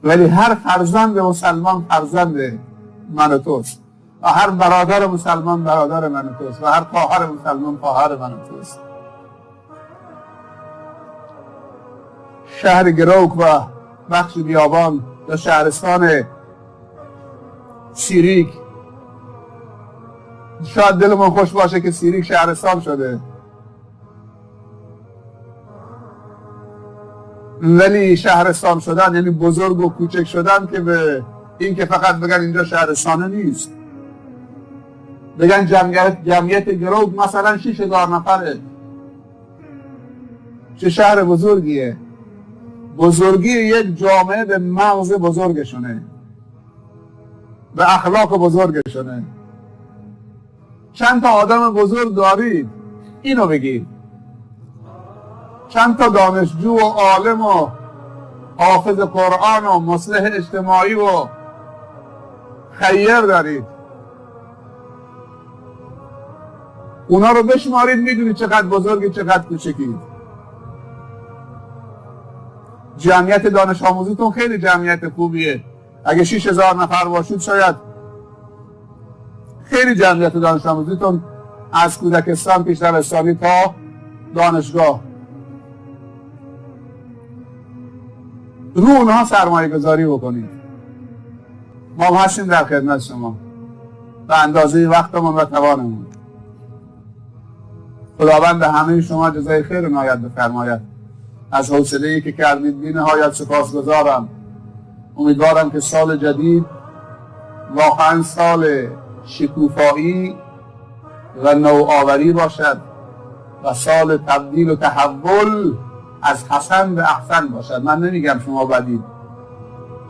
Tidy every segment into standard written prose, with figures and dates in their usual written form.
ولی هر فرزند مسلمان فرزند من و توست و هر برادر مسلمان برادر من و توست و هر خواهر مسلمان خواهر من و توست. شهر گروک و بخش بیابان یا شهرستان سیریک، شاید دلمون خوش باشه که سیریک شهرستان شده، ولی شهرستان شدن یعنی بزرگ و کوچک شدن که به این که فقط بگن اینجا شهرستانه نیست. بگن جمعیت گروک مثلا 6,000 نفره، چه شهر بزرگیه. بزرگی یک جامعه به مغز بزرگشونه، به اخلاق بزرگشونه. چند تا آدم بزرگ دارید اینو بگید، چند تا دانشجو و عالم و حافظ قرآن و مصلح اجتماعی و خیر دارید، اونا رو بشمارید میدونید چقدر بزرگی چقدر کوچکید. جمعیت دانش آموزیتون خیلی جمعیت خوبیه، اگه 6,000 نفر باشید شاید خیلی جمعیت دانش آموزیتون از کودکستان پیش دبستانی تا دانشگاه. رو اونها سرمایه گذاری بکنید. ما هستیم در خدمت شما به اندازه وقتمون و توانمون. خداوند به همه شما جزای خیر عنایت بفرماید. از حوصله‌ای که کردید بی نهایت سپاسگزارم. امیدوارم که سال جدید واقعا سال شکوفایی و نوآوری باشد و سال تبدیل و تحول از حسن به احسن باشد. من نمیگم شما بدید،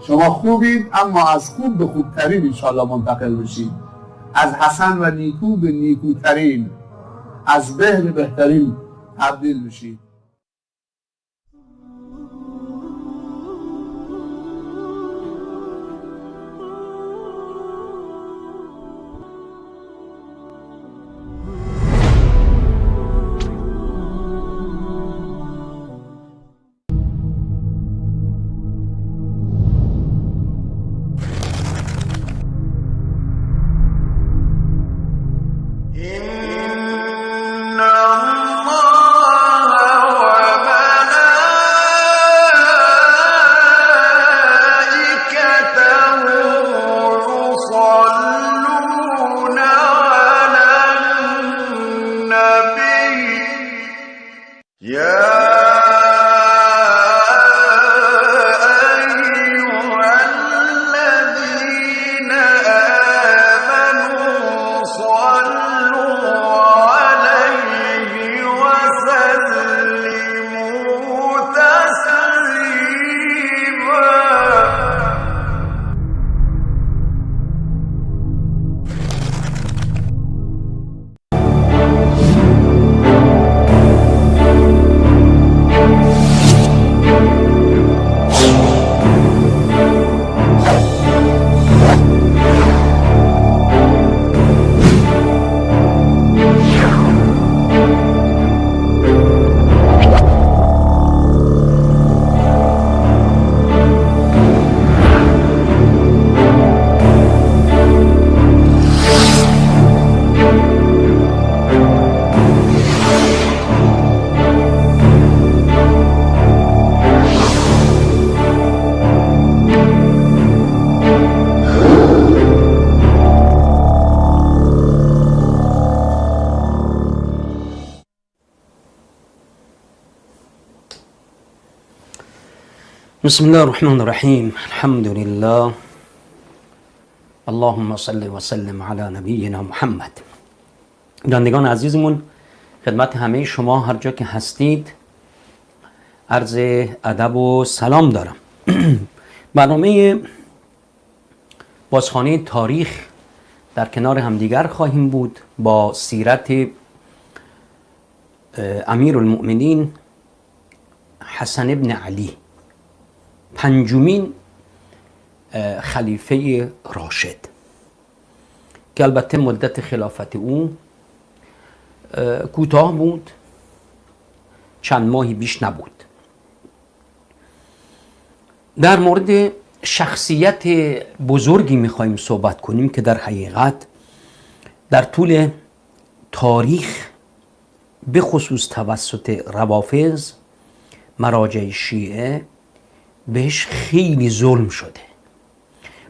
شما خوبید، اما از خوب به خوبترین انشاءالله منتقل بشید، از حسن و نیکو به نیکوترین، از به به بهترین تبدیل بشید. بسم الله الرحمن الرحیم. الحمد لله. اللهم صل و سلم علی نبینا محمد. بینندگان عزیزمون، خدمت همه شما هر جا که هستید عرض ادب و سلام دارم. برنامه بازخوانی تاریخ در کنار همدیگر خواهیم بود با سیرت امیرالمؤمنین حسن ابن علی، پنجمین خلیفه راشد، که البته مدت خلافت او کوتاه بود، چند ماهی بیش نبود. در مورد شخصیت بزرگی میخوایم صحبت کنیم که در حقیقت در طول تاریخ به خصوص توسط روافض مراجع شیعه بهش خیلی ظلم شده.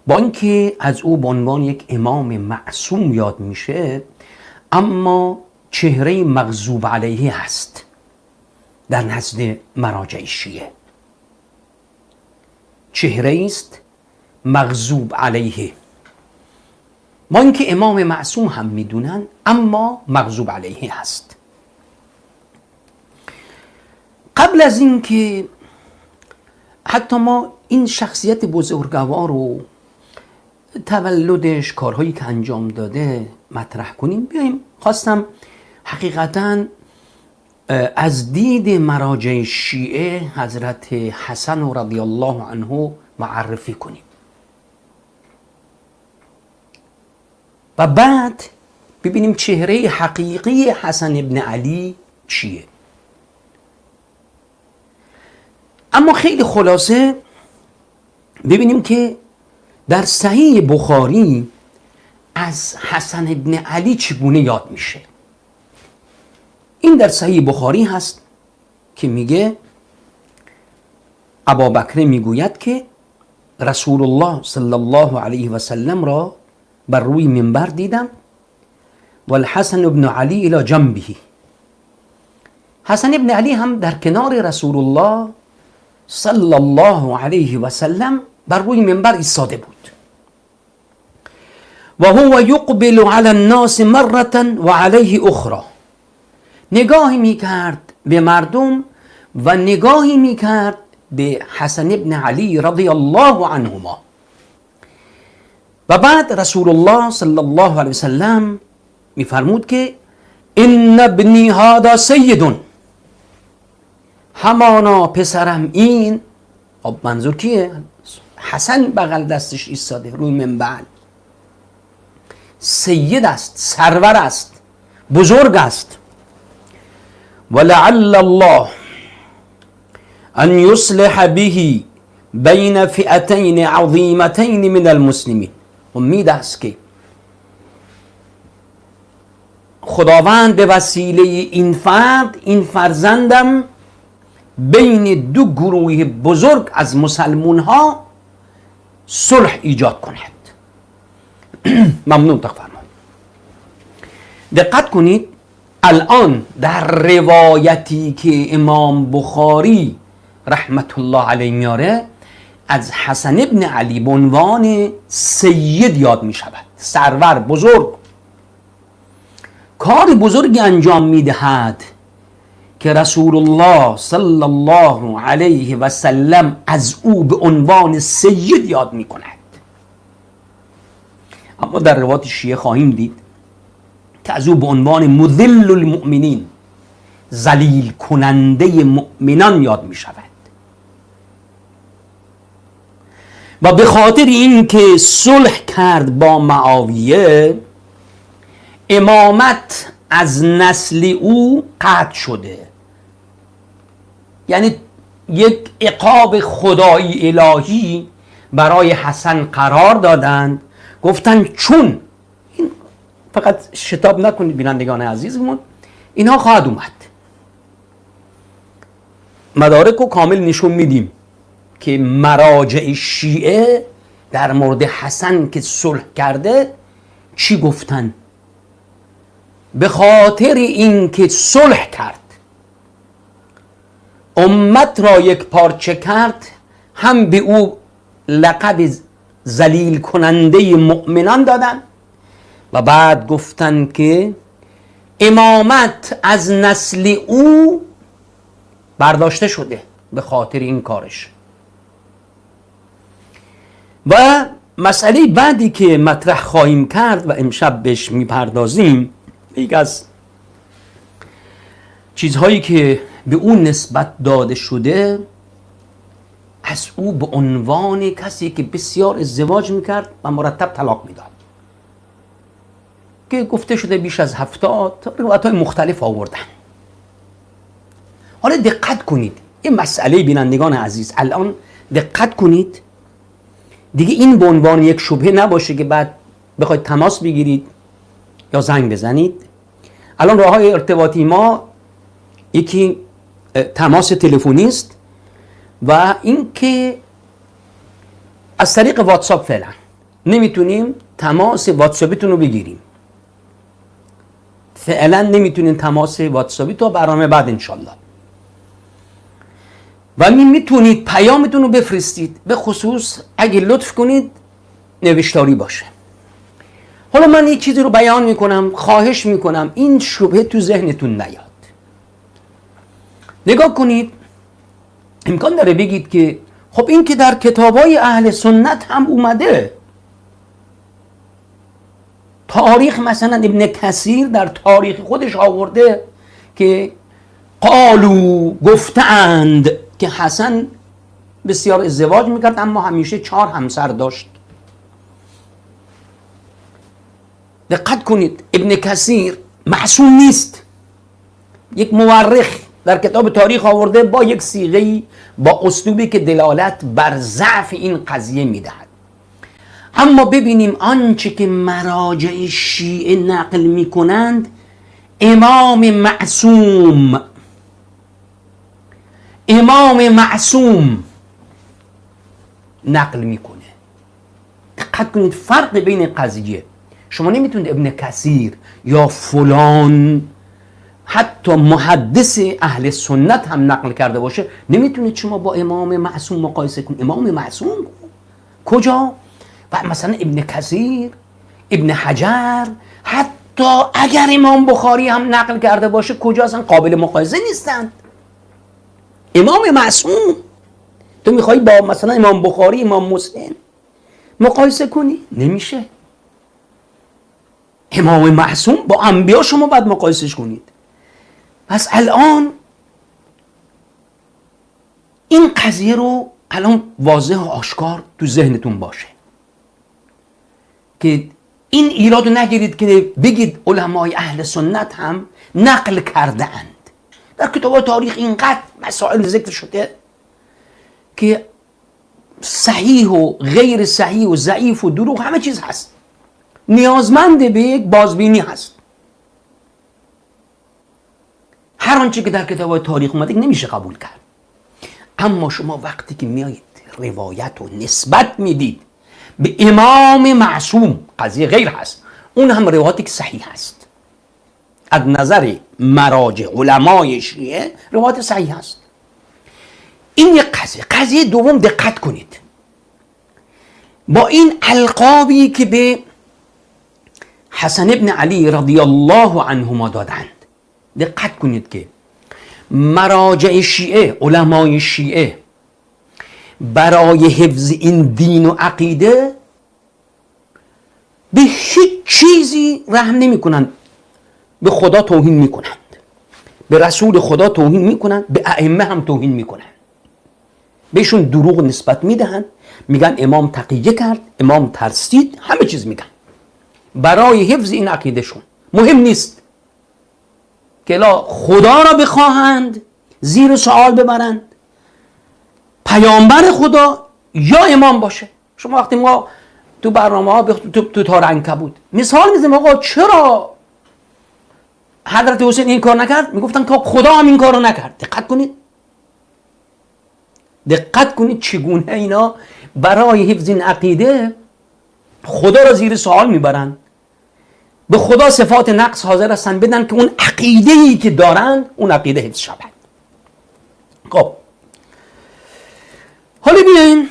با اینکه از او به عنوان یک امام معصوم یاد میشه، اما چهره مغضوب علیه هست در نزد مراجع شیعه. چهره است مغضوب علیه، با اینکه امام معصوم هم میدونن، اما مغضوب علیه هست. قبل از اینکه حتی ما این شخصیت بزرگوار رو، تولدش، کارهایی که انجام داده مطرح کنیم، بیاییم خواستم حقیقتاً از دید مراجع شیعه حضرت حسن رضی الله عنه معرفی کنیم و بعد ببینیم چهره حقیقی حسن ابن علی چیه. اما خیلی خلاصه ببینیم که در صحیح بخاری از حسن ابن علی چگونه یاد میشه. این در صحیح بخاری هست که میگه ابوبکر میگوید که رسول الله صلی الله علیه و سلم را بر روی منبر دیدم و الحسن ابن علی الی جنبه. حسن ابن علی هم در کنار رسول الله صلی الله علیه و سلم بر روی منبر ایستاده بود و هو یقبل علی الناس مرة و علیه اخرى. نگاهی میکرد به مردم و نگاهی میکرد به حسن ابن علی رضی الله عنهما. و بعد رسول الله صلی الله علیه وسلم میفرمود که ان ابنی هذا سید، همانا پسرم این، منظور کیه؟ حسن بغل دستش ایستاده روی منبر، سید است، سرور است، بزرگ است. ولعل الله ان یصلح به بین فئتین عظیمتین من المسلمین. امید است که خداوند به وسیله این فرد، این فرزندم، بین دو گروه بزرگ از مسلمون ها صلح ایجاد کند. ممنون تفرمایید. دقت کنید، الان در روایتی که امام بخاری رحمت الله علیه میاره، از حسن ابن علی به عنوان سید یاد می شود، سرور، بزرگ. کار بزرگی انجام می دهد که رسول الله صلی الله علیه و سلم از او به عنوان سید یاد می کند. اما در روایت شیعه خواهیم دید که از او به عنوان مذل المؤمنین، ذلیل کننده مؤمنان یاد می شود. و به خاطر اینکه صلح کرد با معاویه، امامت از نسل او قطع شده. یعنی یک عقاب خدایی الهی برای حسن قرار دادند. گفتن چون این، فقط شتاب نکنید بینندگان عزیزمون، اینها خواهد اومد. مدارک رو کامل نشون میدیم که مراجع شیعه در مورد حسن که صلح کرده چی گفتن. به خاطر اینکه صلح کرد، امت را یک پارچه کرد، هم به او لقب ذلیل کننده مؤمنان دادن و بعد گفتن که امامت از نسل او برداشته شده به خاطر این کارش. و مسئله بعدی که مطرح خواهیم کرد و امشب بهش میپردازیم، یک از چیزهایی که به اون نسبت داده شده، از او به عنوان کسی که بسیار ازدواج میکرد و مرتب طلاق میداد، که گفته شده بیش از 70 روایت‌های مختلف آوردن. حالا دقت کنید، این مسئله بینندگان عزیز، الان دقت کنید دیگه این به عنوان یک شبهه نباشه که بعد بخواید تماس بگیرید یا زنگ بزنید. الان راه‌های ارتباطی ما یکی تماس تلفنی است و اینکه از طریق واتساپ فعلا نمیتونیم تماس واتساپیتون رو بگیریم. فعلا نمیتونیم تماس واتساپی تا برنامه بعد انشالله. و میتونید پیامتون رو بفرستید، به خصوص اگه لطف کنید نوشتاری باشه. حالا من یه چیزی رو بیان میکنم، خواهش میکنم این شبهه تو ذهنتون نیاد. نگاه کنید، امکان داره بگید که خب این که در کتابای اهل سنت هم اومده. تاریخ مثلا ابن کثیر در تاریخ خودش آورده که قالو گفتند که حسن بسیار ازدواج میکرد اما همیشه 4 همسر داشت. دقت کنید، ابن کثیر معصوم نیست. یک مورخ در کتاب تاریخ آورده با یک صیغه‌ای، با اسلوبی که دلالت بر ضعف این قضیه میدهد. اما ببینیم آنچه که مراجع شیعه نقل میکنند، امام معصوم نقل میکنه. دقت کنید فرق بین قضیه. شما نمیتونید ابن کثیر یا فلان حتی محدث اهل سنت هم نقل کرده باشه، نمیتونید شما با امام معصوم مقایسه کنید. امام معصوم کجا؟ و مثلا ابن کثیر، ابن حجر، حتی اگر امام بخاری هم نقل کرده باشه کجا؟ اصلا قابل مقایسه نیستند. امام معصوم تو میخوایی با مثلا امام بخاری، امام مسلم مقایسه کنی؟ نمیشه. امام معصوم با انبیا شما باید مقایسش کنید. پس الان این قضیه رو الان واضح و آشکار تو ذهنتون باشه که این ایراد رو نگیرید که بگید علمای اهل سنت هم نقل کرده اند. در کتاب تاریخ اینقدر مسائل ذکر شده که صحیح و غیر صحیح و ضعیف و دروغ همه چیز هست، نیازمند به یک بازبینی هست. هر آنچه که در کتاب تاریخ اومده نمیشه قبول کرد. اما شما وقتی که میایید روایت و نسبت میدید به امام معصوم، قضیه غیر هست، اون هم روایتی که صحیح هست از نظر مراجع علمای شیعه، روایت صحیح هست. این یک قضیه دوم، دقت کنید با این القابی که به حسن ابن علی رضی الله عنهما دادند، دقت کنید که مراجع شیعه، علمای شیعه برای حفظ این دین و عقیده به هیچ چیزی رحم نمی کنند. به خدا توهین می کنند، به رسول خدا توهین می کنند، به ائمه هم توهین می کنند، بهشون دروغ نسبت می دهند، میگن امام تقیه کرد، امام ترسید، همه چیز میگن برای حفظ این عقیدهشون. مهم نیست که لا خدا را بخواهند زیر سوال ببرند، پیامبر خدا یا امام باشه. شما وقتی ما تو برنامه ها تو تار عنکبوت مثال میزنیم آقا چرا حضرت حسین این کار نکرد، میگفتن که خدا هم این کار رو نکرد. دقت کنید چگونه اینا برای حفظ این عقیده خدا را زیر سوال میبرند، به خدا صفات نقص حاضر هستن بدن که اون عقیده‌ای که دارند اون عقیده حفظ شود. خب حالا بیاین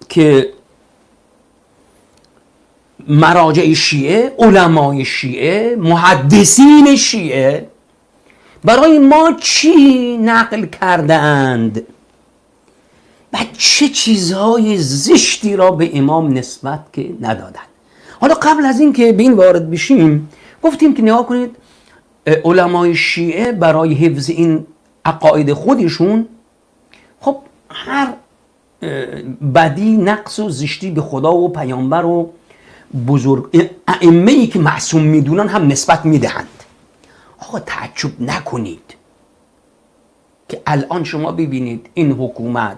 که مراجع شیعه، علمای شیعه، محدثین شیعه برای ما چی نقل کردند و چه چیزهای زشتی را به امام نسبت که ندادند. حالا قبل از این که به این وارد بشیم گفتیم که نگاه کنید علمای شیعه برای حفظ این عقاید خودشون خب هر بدی، نقص و زشتی به خدا و پیامبر و بزرگ ائمه‌ای که معصوم میدونن هم نسبت میدهند. آقا تعجب نکنید که الان شما ببینید این حکومت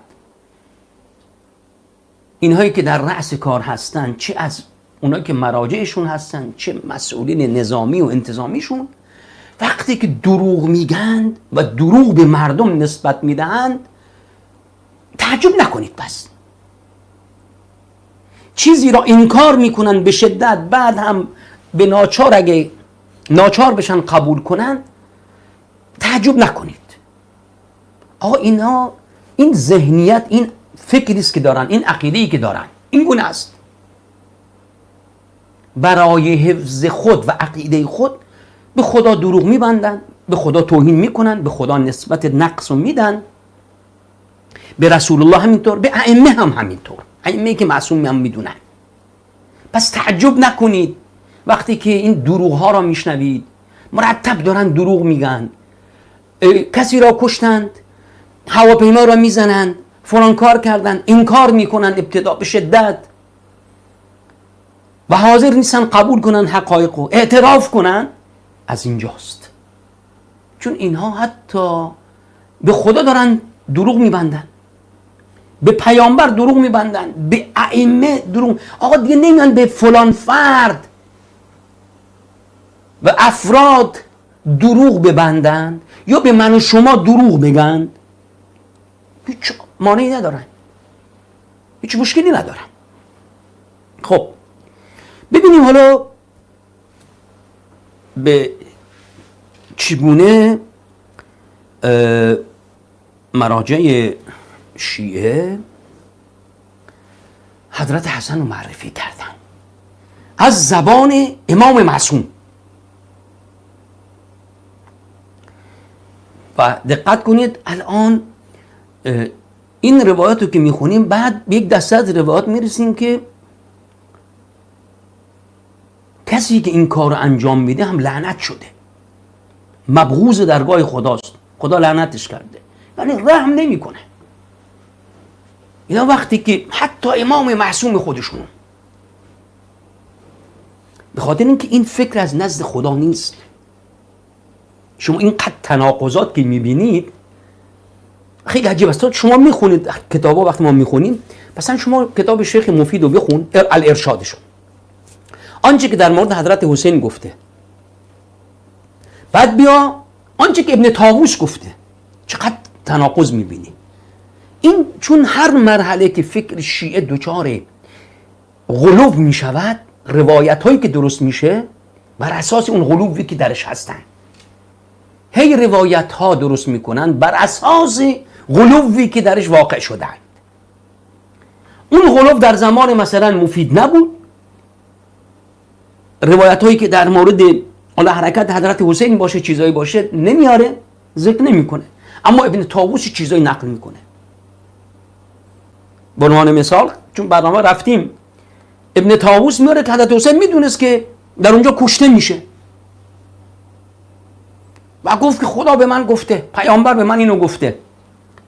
اینهایی که در رأس کار هستن، چه از اونایی که مراجعشون هستن، چه مسئولین نظامی و انتظامیشون، وقتی که دروغ میگن و دروغ به مردم نسبت میدهند، تعجب نکنید. پس چیزی را انکار میکنن به شدت، بعد هم به ناچار، اگه ناچار بشن قبول کنن، تعجب نکنید. آقا اینا، این ذهنیت، این فکری است که دارن، این عقیده‌ای که دارن، این گونه است. برای حفظ خود و عقیده خود به خدا دروغ میبندن، به خدا توهین میکنن، به خدا نسبت نقص میدن، به رسول الله همینطور، به ائمه هم همینطور، ائمه‌ای که معصوم هم میدونن. پس تعجب نکنید وقتی که این دروغ ها را میشنوید. مرتب دارن دروغ میگن، کسی را کشتند، هواپیما را میزنند، فلان کار کردن، انکار میکنن ابتدا به شدت و حاضر نیستن قبول کنن حقایق و اعتراف کنن. از اینجاست، چون اینها حتی به خدا دارن دروغ میبندن، به پیامبر دروغ میبندن، به ائمه دروغ. آقا دیگه نمیان به فلان فرد و افراد دروغ ببندن یا به من و شما دروغ بگن، هیچ مانعی ندارن، هیچ مشکلی ندارن. خب ببینیم حالا به چگونه مراجع شیعه حضرت حسن رو معرفی کردن از زبان امام معصوم. و دقت کنید الان این روایات رو که میخونیم، بعد به یک دسته از روایات میرسیم که کسی که این کار رو انجام میده هم لعنت شده، مبغوض درگاه خداست، خدا لعنتش کرده، یعنی رحم نمیکنه. اینا وقتی که حتی امام معصوم خودشون، به خاطر اینکه این فکر از نزد خدا نیست. شما این قد تناقضات که میبینید خیلی عجیب است. شما میخونید کتابا، وقتی ما میخونیم مثلا شما کتاب شیخ مفید رو بخون، الارشادشون، آنچه که در مورد حضرت حسین گفته، بعد بیا آنچه که ابن طاووس گفته، چقدر تناقض میبینی. این چون هر مرحله که فکر شیعه دچار غلو میشود، روایت هایی که درست میشه بر اساس اون غلوی که درش هستن، هی روایت ها درست میکنن بر اساس غلوی که درش واقع شدن. اون غلو در زمان مثلا مفید نبود، روایت هایی که در مورد حرکت حضرت حسین باشه، چیزایی باشه، نمیاره، ذکر نمیکنه، اما ابن طاووس چیزایی نقل میکنه. به عنوان مثال، چون برنامه رفتیم، ابن طاووس میاره که حضرت حسین میدونست که در اونجا کشته میشه و گفت که خدا به من گفته، پیامبر به من اینو گفته،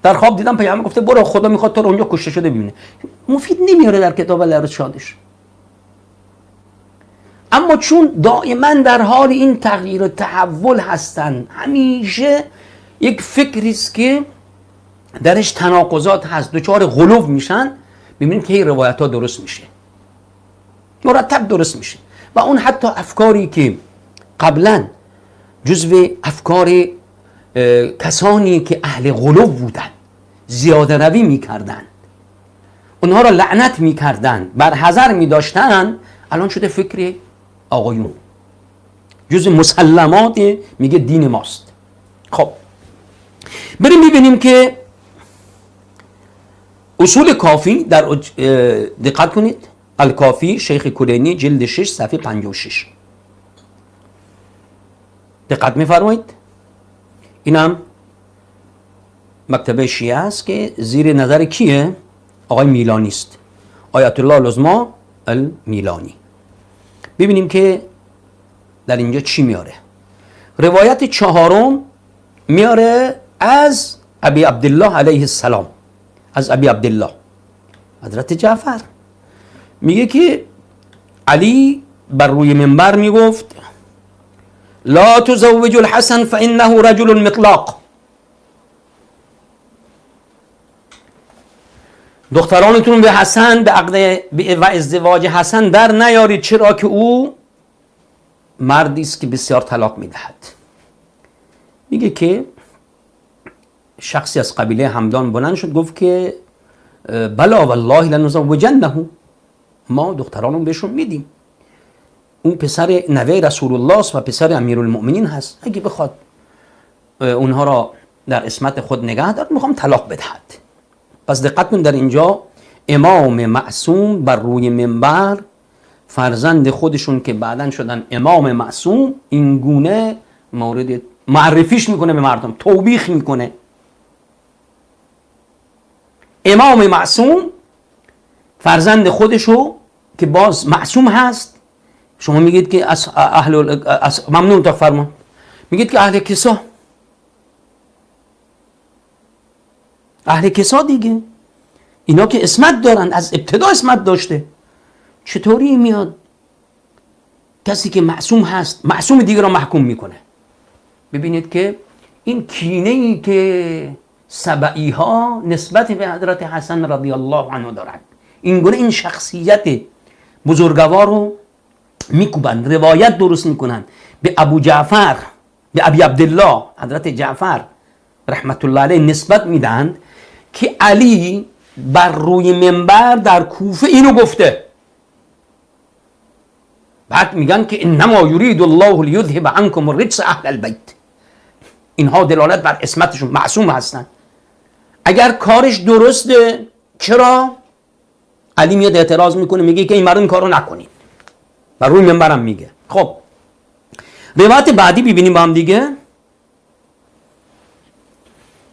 در خواب دیدم پیامبر گفته برو، خدا میخواد تو رو اونجا کشته شده ببینه. مفید نمیاره در کتاب الارشادش. اما چون دائما در حال این تغییر و تحول هستن، همیشه یک فکری است که درش تناقضات هست، دچار غلو میشن، میبینیم که این روایت ها درست میشه، مرتب درست میشه. و اون حتی افکاری که قبلا جزو افکار کسانی که اهل غلو بودن، زیاده روی میکردن، اونها را لعنت میکردن، بر حذر میداشتن، الان شده فکر آقایون، جزو مسلمات میگه دین ماست. خب بریم ببینیم که اصول کافی در دقت کنید، الکافی شیخ کلینی جلد 6 صفحه 56. دقت میفرمایید، اینم مکتبه شیعه است که زیر نظر کیه؟ آقای میلانی است، آیت الله العظمی المیلانی. ببینیم که در اینجا چی میاره. روایت چهارم میاره از ابی عبدالله علیه السلام، از ابی عبدالله حضرت جعفر، میگه که علی بر روی منبر میگفت لا تزوج الحسن فانه رجل مطلق. دخترانتون به حسن به عقد و ازدواج حسن در نیارید، چرا که او مردی است که بسیار طلاق میدهد. میگه که شخصی از قبیله همدان بلند شد گفت که بلا والله لنزوجنه، ما دخترانو بهشون میدیم، اون پسر نوه رسول الله است و پسر امیرالمؤمنین هست، اگه بخواد اونها را در اسمت خود نگه دارد میخوام طلاق بدهد. پس دقت کن، در اینجا امام معصوم بر روی منبر فرزند خودشون که بعدن شدن امام معصوم این گونه مورد معرفیش میکنه به مردم، توبیخ میکنه. امام معصوم فرزند خودشو که باز معصوم هست، شما میگید که ممنون تا فرمان، میگید که اهل کسا دیگه، اینا که اسمت دارن، از ابتدا اسمت داشته، چطوری میاد کسی که معصوم هست معصوم دیگه را محکوم میکنه؟ ببینید که این کینه ای که سبعی ها نسبت به حضرت حسن رضی الله عنه دارند، این گونه این شخصیت بزرگوار رو میکوبند، روایت درست میکنند، به ابو جعفر، به ابی عبدالله حضرت جعفر رحمت الله علیه نسبت میدهند که علی بر روی منبر در کوفه اینو گفته. بعد میگن که انما یرید الله لیذهب عنکم الرجس اهل البیت، اینها دلالت بر اسمتشون، معصوم هستن. اگر کارش درسته چرا علی میاد اعتراض میکنه، میگه که این مرد این کارو نکنید، بر روی منبرم میگه. خب روایت بعدی ببینیم با هم دیگه.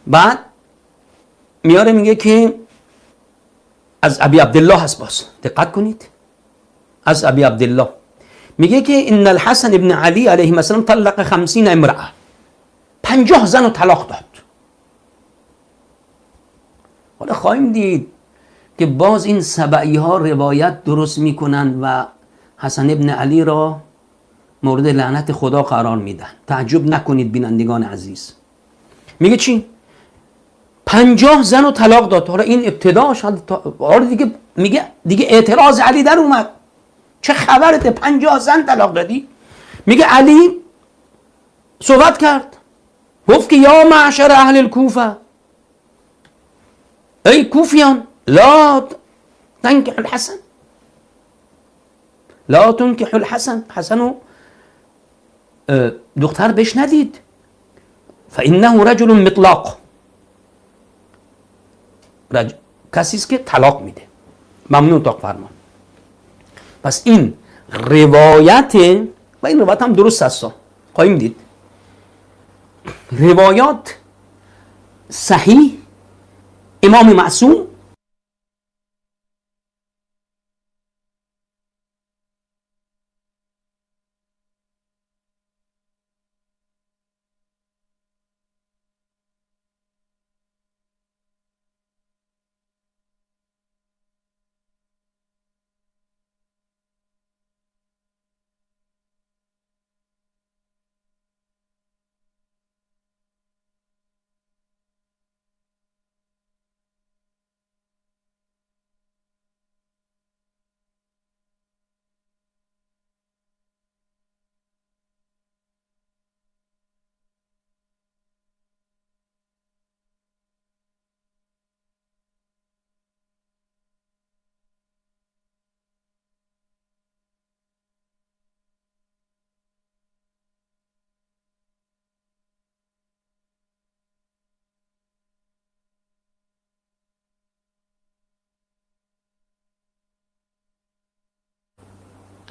بعد میاره میگه که از ابی عبدالله هست، باز دقت کنید، از ابی عبدالله میگه که ان الحسن ابن علی علیه السلام طلق 50 امرأه، 50 زن رو طلاق داد. حالا خواهیم دید که باز این سبعی ها روایت درست میکنند و حسن ابن علی را مورد لعنت خدا قرار میدن. تعجب نکنید بینندگان عزیز. میگه چی؟ 50 زن رو طلاق داد. حالا این ابتداش، حالا دیگه میگه دیگه اعتراض علی در اومد، چه خبرته 50 زن طلاق دادی؟ میگه علی صحبت کرد، گفت که یا معشر اهل الکوفه، ای کوفیان، لا تنکح الحسن، لا تنکح الحسن، حسنو دختر بهش ندید، فانه رجل مطلق، کسی است که طلاق میده، ممنون تا فرمان. پس این روایت و این روایت هم درست است، خواهیم دید روایات صحیح امام معصوم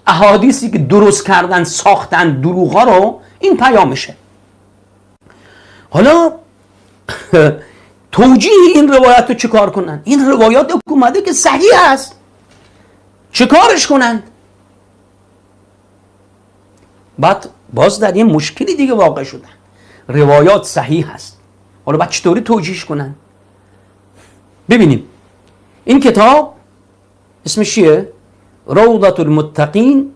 احادیثی که درست کردن ساختن دروغ ها رو، این پیامشه. حالا توجیه این روایت رو چیکار کنن؟ این روایات اومده که صحیح است، چیکارش کنن؟ بعد باز در یه مشکلی دیگه واقع شدن، روایات صحیح هست، حالا بعد چطوری توجیهش کنن؟ ببینیم این کتاب اسمش چیه؟ روضة المتقین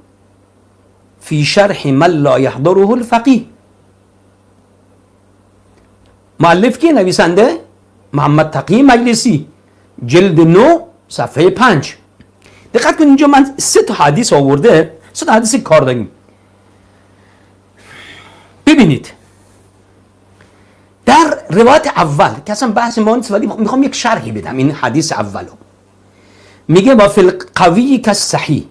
فی شرح من لا یحضره الفقیه. مؤلف کی؟ نویسنده محمد تقی مجلسی. جلد 9 صفحه 5. دقت کنید اینجا من 3 تا حدیث آورده، 3 تا حدیث کار داریم. ببینید در روایت اول که اصلا بحث ما نیست، ولی میخوام یک شرحی بدم این حدیث اولو. میگه با فی القوی کالصحیح،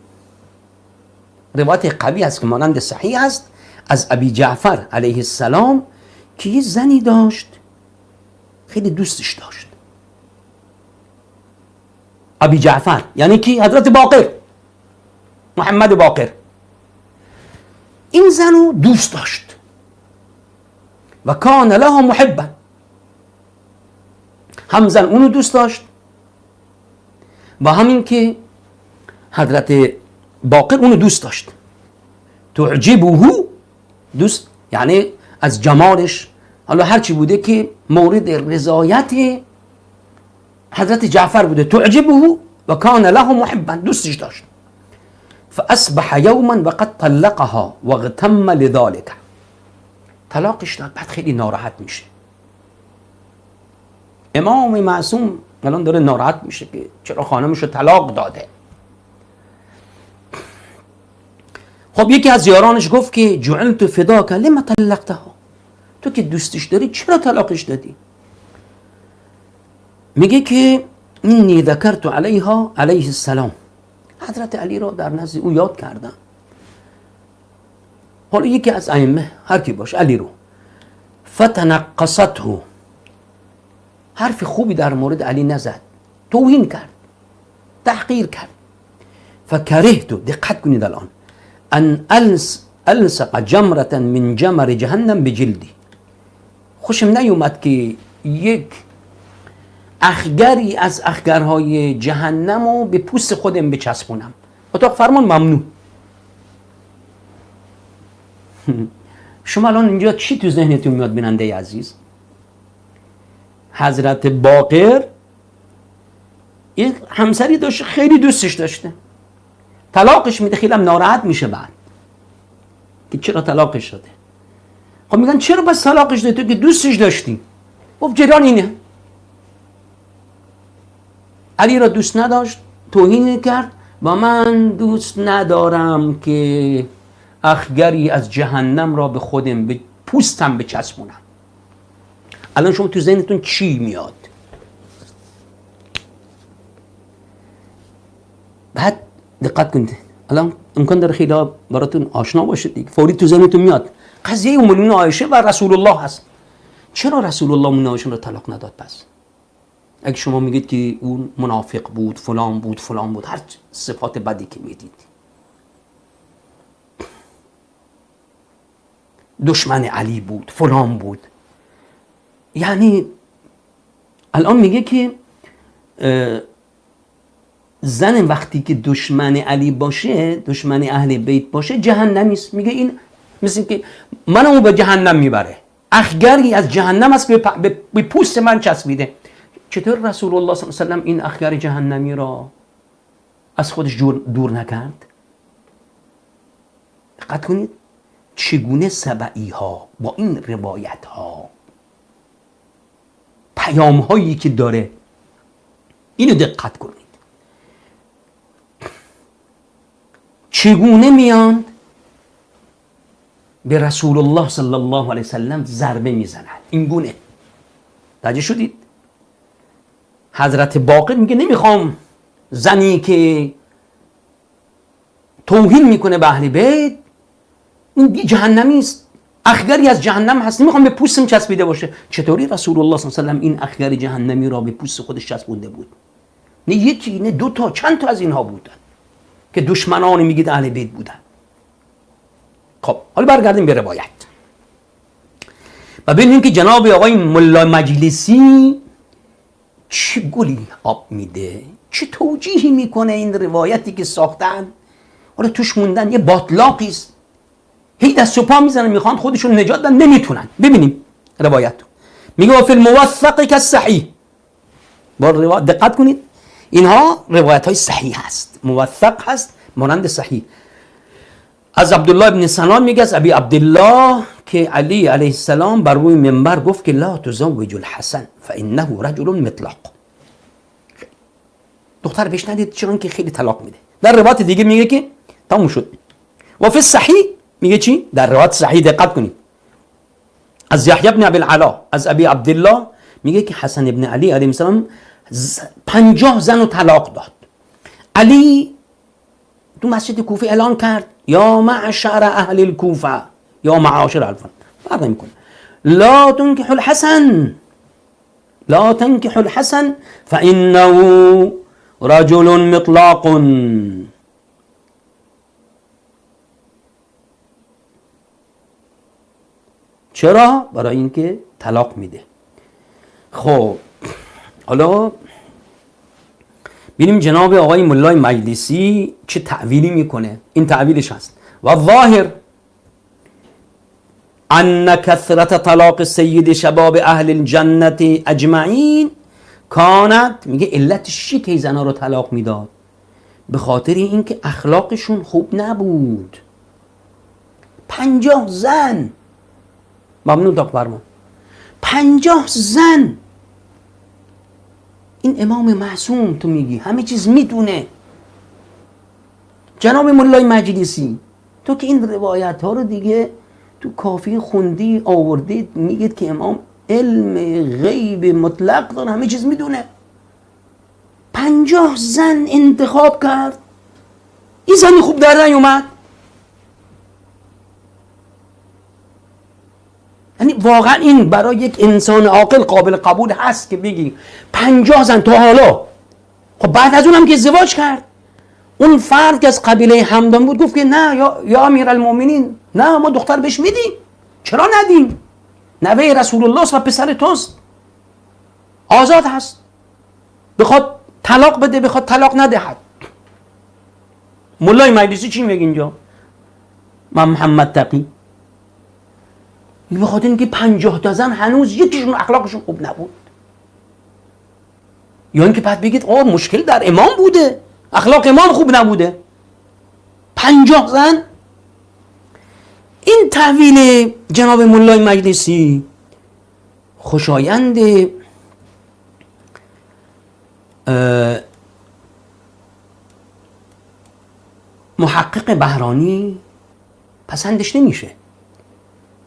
روایت قوی هست که مانند صحیح است از ابی جعفر علیه السلام که یه زنی داشت خیلی دوستش داشت. ابی جعفر یعنی کی؟ حضرت باقر، محمد باقر. این زنو دوست داشت و کان لها محبا، هم زن اونو دوست داشت و همین که حضرت باقر اونو دوست داشت. تعجبه، دوست یعنی از جمالش، حالا هرچی بوده که مورد رضایت حضرت جعفر بوده. تعجبه و کان له محبا، دوستش داشت. فاصبح یوما وقد طلقها واغتم لذلك، طلاقش داد، بعد خیلی ناراحت میشه. امام معصوم الان داره ناراحت میشه که چرا خانمشو طلاق داده. خب یکی از یارانش گفت که جعلت فداک لما طلقتها، تو که دوستش داری چرا طلاقش دادی؟ میگه که اینی ذکرت علیها علیه السلام، حضرت علی را در نزد او یاد کردم. حالا یکی از ائمه هر کی باشه، علی رو، فتنقصته، حرف خوبی در مورد علی نزد، توهین کرد، تحقیر کرد. فکرهت، دقت کنید الان، ان الصق جمرة من جمر جهنم بجلدی، خوشم نیومد که یک اخگری از اخگرهای جهنم رو به پوست خودم بچسبونم. اتاق فرمان ممنوع. شما الان اینجا چی تو ذهنتون میاد بیننده عزیز؟ حضرت باقر یک همسری داشته خیلی دوستش داشته، طلاقش میده، خیلی هم ناراحت میشه بعد که چرا طلاقش شده. خب میگن چرا بس طلاقش دادی؟ تو که دوستش داشتی. خب جریان اینه، علی را دوست نداشت، توهین کرد و من دوست ندارم که اخگری از جهنم را به خودم به پوستم بچسبونم. الان شما تو ذهنتون چی میاد؟ بعد دقت کنید، الان امکان داره خیلی براتون آشنا باشه دیگه، فوری تو ذهنتون میاد قضیه ام المؤمنین عایشه و رسول الله هست. چرا رسول الله ام عایشه را طلاق نداد؟ پس اگه شما میگید که اون منافق بود، فلان بود، فلان بود، هر صفات بدی که میدید، دشمن علی بود، فلان بود، یعنی الان میگه که زن وقتی که دشمن علی باشه، دشمن اهل بیت باشه، جهنمی است. میگه این مثل که منو به جهنم میبره، اخگری از جهنم است به پوست من چسبیده. چطور رسول الله صلی الله علیه و سلم این اخگر جهنمی را از خودش دور نکرد؟ دقت کنید چگونه سبعی ها با این روایت ها پیام هایی که داره، اینو دقت کنید، چگونه میاند به رسول الله صلی الله علیه و سلم ضربه میزنند. این گونه توجه شدید؟ حضرت باقر میگه نمیخوام زنی که توهین میکنه به اهل بیت، این جهنمی است، اخگری از جهنم هست، نمیخوام به پوستم چسبیده باشه. چطوری رسول الله صلی الله علیه و سلم این اخگر جهنمی را به پوست خودش چسبونده بود؟ نه یکی، نه دو تا، چند تا از اینها بودن که دشمنان میگید اهل بیت بودن. خب حالا برگردیم به روایت و ببینیم که جناب آقای ملا مجلسی چه گلی آب میده، چه توجیهی میکنه این روایتی که ساختن. حالا توش موندن یه باطلاقی است، هی دست و پا میزنن میخوان خودشون نجات بدن، نمیتونن. ببینیم روایت میگه فی الموثق کالصحیح، با روایت دقت کنید، اینها روایت های صحیح هست، موثق هست، مانند صحیح. از عبدالله ابن سنان میگه از ابی عبدالله که علی علیه السلام بر روی منبر گفت که لا تزوج الحسن فانه رجل مطلق. دختر بهش ندید، چون که خیلی طلاق میده. در روایت دیگه میگه که تموم شد. و فی الصحیح میگه چی؟ در روایت صحیح دقت کنید، از یحیی بن ابی العلا از ابی عبدالله میگه که حسن ابن علی علیه السلام 50 زن رو طلاق داد. علی تو مسجد کوفه اعلان کرد یا معشر اهل الکوفه یا معاشر الفن، فرق نمیکنه، لا تنکحوا الحسن، لا تنكحوا الحسن فإنه رجل مطلاق. چرا؟ برای اینکه طلاق میده. خب حالا ببینیم جناب آقای ملای مجلسی چه تعویلی میکنه. این تعویلش هست و ظاهر ان کثرت طلاق سید شباب اهل الجنت اجمعین کانت، میگه علتش چی که زنا رو طلاق میداد؟ به خاطر اینکه اخلاقشون خوب نبود. 50 زن، ممنون تا فرمان، 50 زن. این امام معصوم تو میگی همه چیز میدونه. جناب ملای مجلسی تو که این روایت ها رو دیگه تو کافی خوندی آوردید، میگید که امام علم غیب مطلق داره، همه چیز میدونه. 50 زن انتخاب کرد، این زنی خوب در نیومد. یعنی واقعا این برای یک انسان عاقل قابل قبول هست که بگی 50 زن تا حالا. خب بعد از اونم که ازدواج کرد، اون فرد که از قبیله همدان بود گفت که نه یا امیرالمومنین، نه ما دختر بهش میدیم، چرا ندیم؟ نوه رسول الله و پسر توست، آزاد هست، بخواد طلاق بده بخواد طلاق ندهد. مولای مجلسی چی میگه اینجا؟ محمد تقی بخاطر اینکه 50 تا زن هنوز یکیشون اخلاقشون خوب نبود، یا اینکه بعد بگید آه مشکل در امام بوده، اخلاق امام خوب نبوده. 50 زن. این تحویل جناب مولای مجلسی خوشایند محقق بهرانی پسندش نمیشه.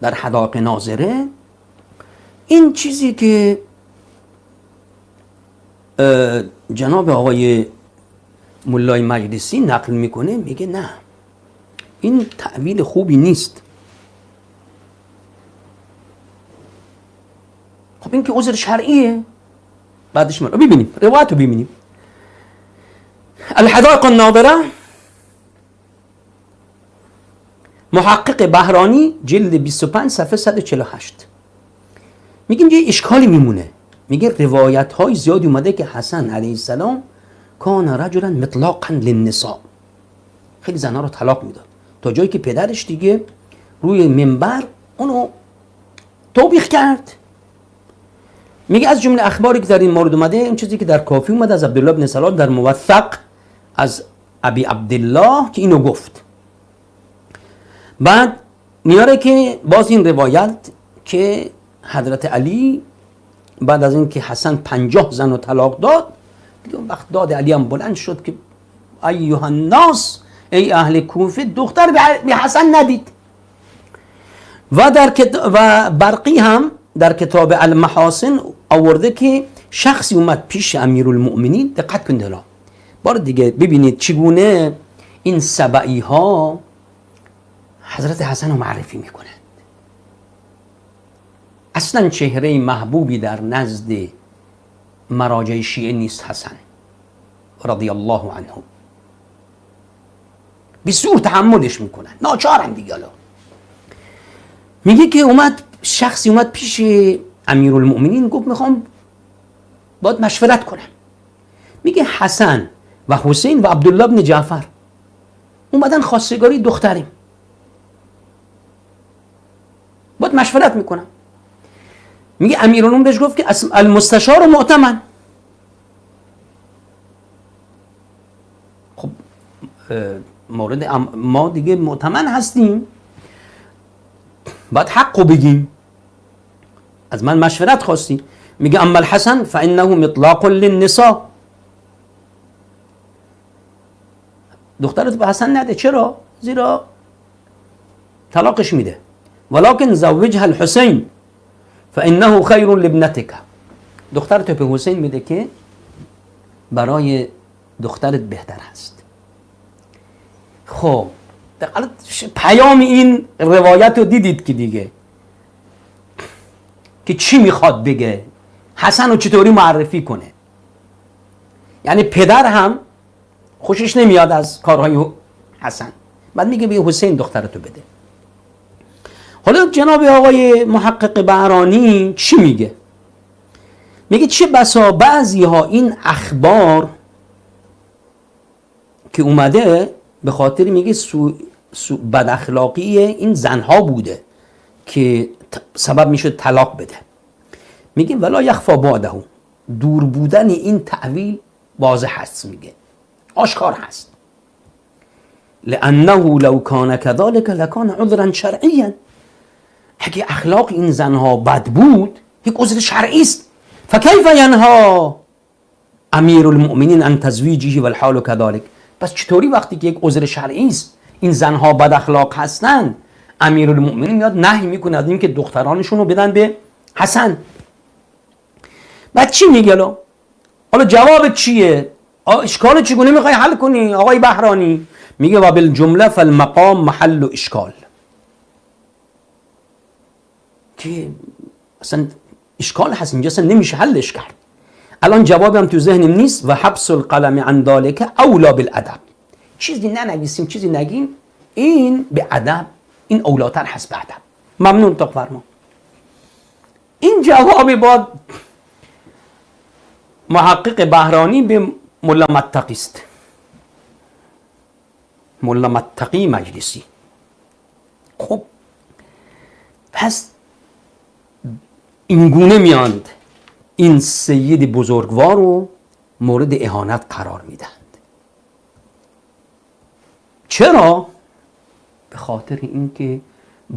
در حدائق ناظره این چیزی که جناب آقای مولای مجلسی نقل میکنه، میگه نه این تعویل خوبی نیست. خب این که عذر شرعیه. بعدش رو ببینیم، روایت رو ببینیم. الحدائق الناظره محقق بهرانی جلد 25 صفحه 148 میگه یه اشکالی میمونه. میگه روایت های زیادی اومده که حسن علیه السلام کان رجلا مطلقا للنساء، خیلی زنها رو طلاق میداد، تا جایی که پدرش دیگه روی منبر اونو توبیخ کرد. میگه از جمله اخباری که در این مورد اومده این چیزی که در کافی اومده از عبدالله بن سلام در موثق از ابی عبدالله که اینو گفت. بعد میاره که باز این روایت که حضرت علی بعد از اینکه حسن 50 زن رو طلاق داد، دیگه اون وقت داد علی هم بلند شد که ایها الناس، ای اهل کوفه، دختر به حسن ندید. و برقی هم در کتاب المحاسن آورده که شخصی اومد پیش امیرالمؤمنین. دقت کنید حالا بار دیگه ببینید چگونه این سبعی ها حضرت حسن رو معرفی میکنند. اصلا چهره محبوبی در نزد مراجع شیعه نیست حسن رضی الله عنه. بسیار تحملش میکنن، ناچارن دیگه. میگه که شخصی اومد پیش امیرالمؤمنین گفت میخوام باید مشورت کنم. میگه حسن و حسین و عبدالله بن جعفر اومدن خواستگاری دختریم، باید مشورت میکنم. میگه امیرالمؤمنین بهش گفت که المستشار مؤتمن. خب مورد ما دیگه مؤتمن هستیم، باید حقو بگیم، از من مشورت خواستی. میگه اما الحسن فانه مطلاق للنساء، دخترت به حسن نده. چرا؟ زیرا طلاقش میده. ولکن زوجها الحسین فانه خیر لابنتک. دخترت به حسین میده که برای دخترت بهتر هست. خب پیام این روایت رو دیدید که دیگه که چی میخواد بگه، حسن رو چطوری معرفی کنه. یعنی پدر هم خوشش نمیاد از کارهای حسن، بعد میگه به حسین دخترتو بده. حالا جناب آقای محقق بهرانی چی میگه؟ میگه چه بسا بعضی ها این اخبار که اومده به خاطر میگه بد اخلاقی این زنها بوده که سبب میشد طلاق بده. میگه ولا یخفا بعده، دور بودن این تعویل واضح هست، میگه آشکار هست. لانه لو کان كذلك لکان عذرا شرعیا. اگه اخلاق این زنها بد بود یک عذر شرعی است. فکیف ینها امیر المؤمنین عن تزویجه والحال كذلك. پس چطوری وقتی که یک عذر شرعی است این زنها بد اخلاق هستن، امیر المؤمنین میاد نهی میکنه از این که دخترانشون رو بدن به حسن؟ بعد چی میگه؟ حالا جواب چیه؟ اشکال چگونه میخوای حل کنی آقای بهرانی؟ میگه و بالجمله فالمقام محل اشکال. که اصلا اشکال هست اینجا، اصلا نمیشه حلش کرد. الان جوابم تو ذهنم نیست. و حبس القلم عن ذلك اولا بالادب. چیزی ننویسیم چیزی نگیم، این به ادب، این اولاتر هست به ادب. ممنون تا فرما. این جواب با محقق بهرانی به ملا متقی است. ملا متقی مجلسی. خب پس اینگونه میاند این سید بزرگوار رو مورد اهانت قرار میدهند. چرا؟ به خاطر اینکه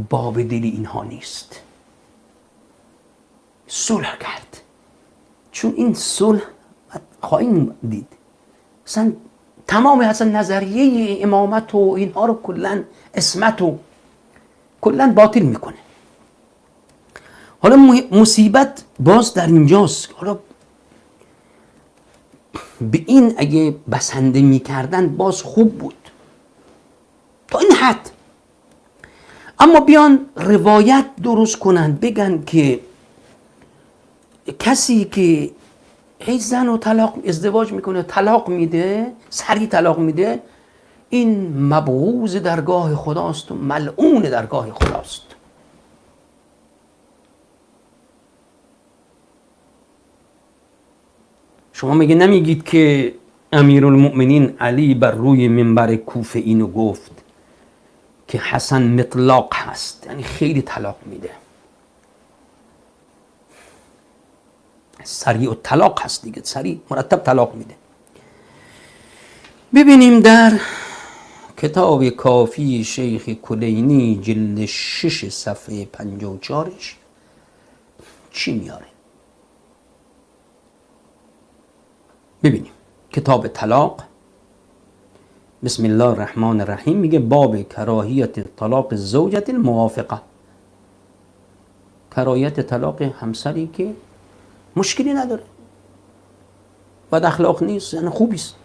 باب دلی اینها نیست. صلح کرد. چون این صلح خواهیم دید اصلا تمام اصلا نظریه امامت و اینها رو کلن اسمت و کلن باطل میکنه. حالا مصیبت باز در اینجاست. حالا به این اگه بسنده میکردن باز خوب بود تا این حد، اما بیان روایت درست کنن بگن که کسی که هی زن و طلاق ازدواج میکنه طلاق میده، سریع طلاق میده، این مبغوض درگاه خداست و ملعون درگاه خداست. شما میگه نمیگید که امیرالمؤمنین علی بر روی منبر کوفه اینو گفت که حسن مطلق هست، یعنی خیلی طلاق میده، سریع و طلاق هست دیگه، سریع مرتب طلاق میده. ببینیم در کتاب کافی شیخ کلینی جلد 6 صفحه 54ش چی میاره. ببینیم کتاب طلاق، بسم الله الرحمن الرحیم، میگه باب کراهیت طلاق زوجت الموافقه، کراهیت طلاق همسری که مشکلی نداره، بد اخلاق نیست، یعنی خوبی است.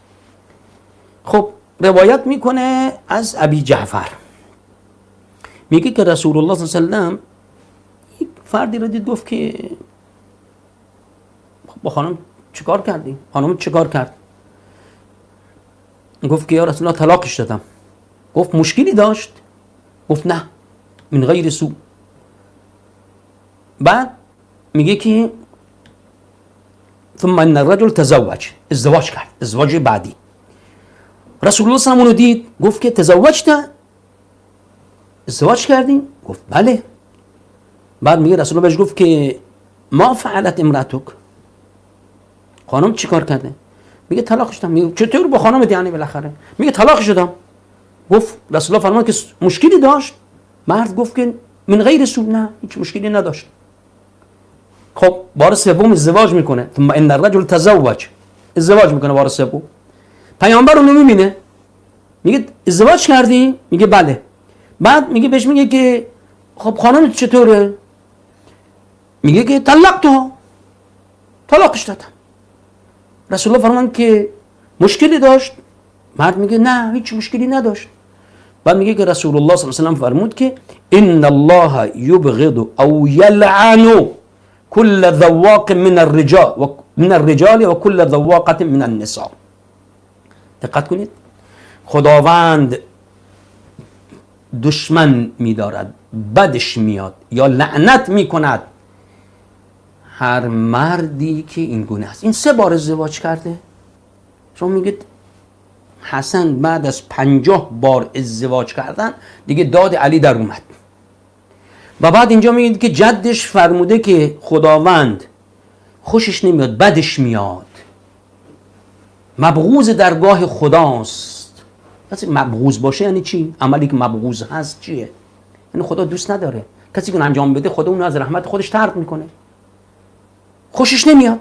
خب روایت میکنه از ابی جعفر، میگه که رسول الله صلی الله علیه و سلم یک فردی را دید، گفت که با خانم چیکار کردی؟ خانم چیکار کرد؟ گفت که یا رسول الله طلاقش دادم. گفت مشکلی داشت؟ گفت نه، من غیر سوء. بعد میگه که ثم ان الرجل تزوج، ازدواج کرد، ازدواج بعدی. رسول الله صلی الله علیه و دید، گفت که تزوجت، ازدواج کردی؟ گفت بله. بعد میگه رسول الله بهش گفت که ما فعلت امراتک، خانم چیکار کرده؟ میگه طلاق شدم. میگه چطور با خانمت یعنی بالاخره؟ میگه طلاق شدم. گفت رسول الله فرمود که مشکلی داشت؟ مرد گفت که من غیر سوء، نه هیچ مشکلی نداشت. خب بار سوم ازدواج میکنه، ثم ان الرجل تزوج، ازدواج میکنه بار سوم. پیامبر رو نمیبینه، میگه ازدواج کردی؟ میگه بله. بعد میگه بهش میگه که خب خانم چطوره؟ میگه که طلاقش دادم. رسول الله فرمان که مشکلی داشت؟ مرد میگه نه هیچ مشکلی نداشت. بعد میگه که رسول الله صلی الله علیه و سلم فرمود که ان الله یبغض او یلعن كل ذواق من الرجال و كل ذواقة من النساء. دقت کنید، خداوند دشمن میدارد، بدش میاد یا لعنت میکند هر مردی که این گونه است. این 3 بار ازدواج کرده. شما میگید حسن بعد از 50 بار ازدواج کردن دیگه داد علی در اومد. و بعد اینجا میگید که جدش فرموده که خداوند خوشش نمیاد، بدش میاد، مبغوض درگاه خداست. کسی مبغوض باشه یعنی چی؟ عملی که مبغوض هست چیه؟ یعنی خدا دوست نداره. کسی که انجام بده خدا اون از رحمت خودش طرد میکنه، خوشش نمیاد.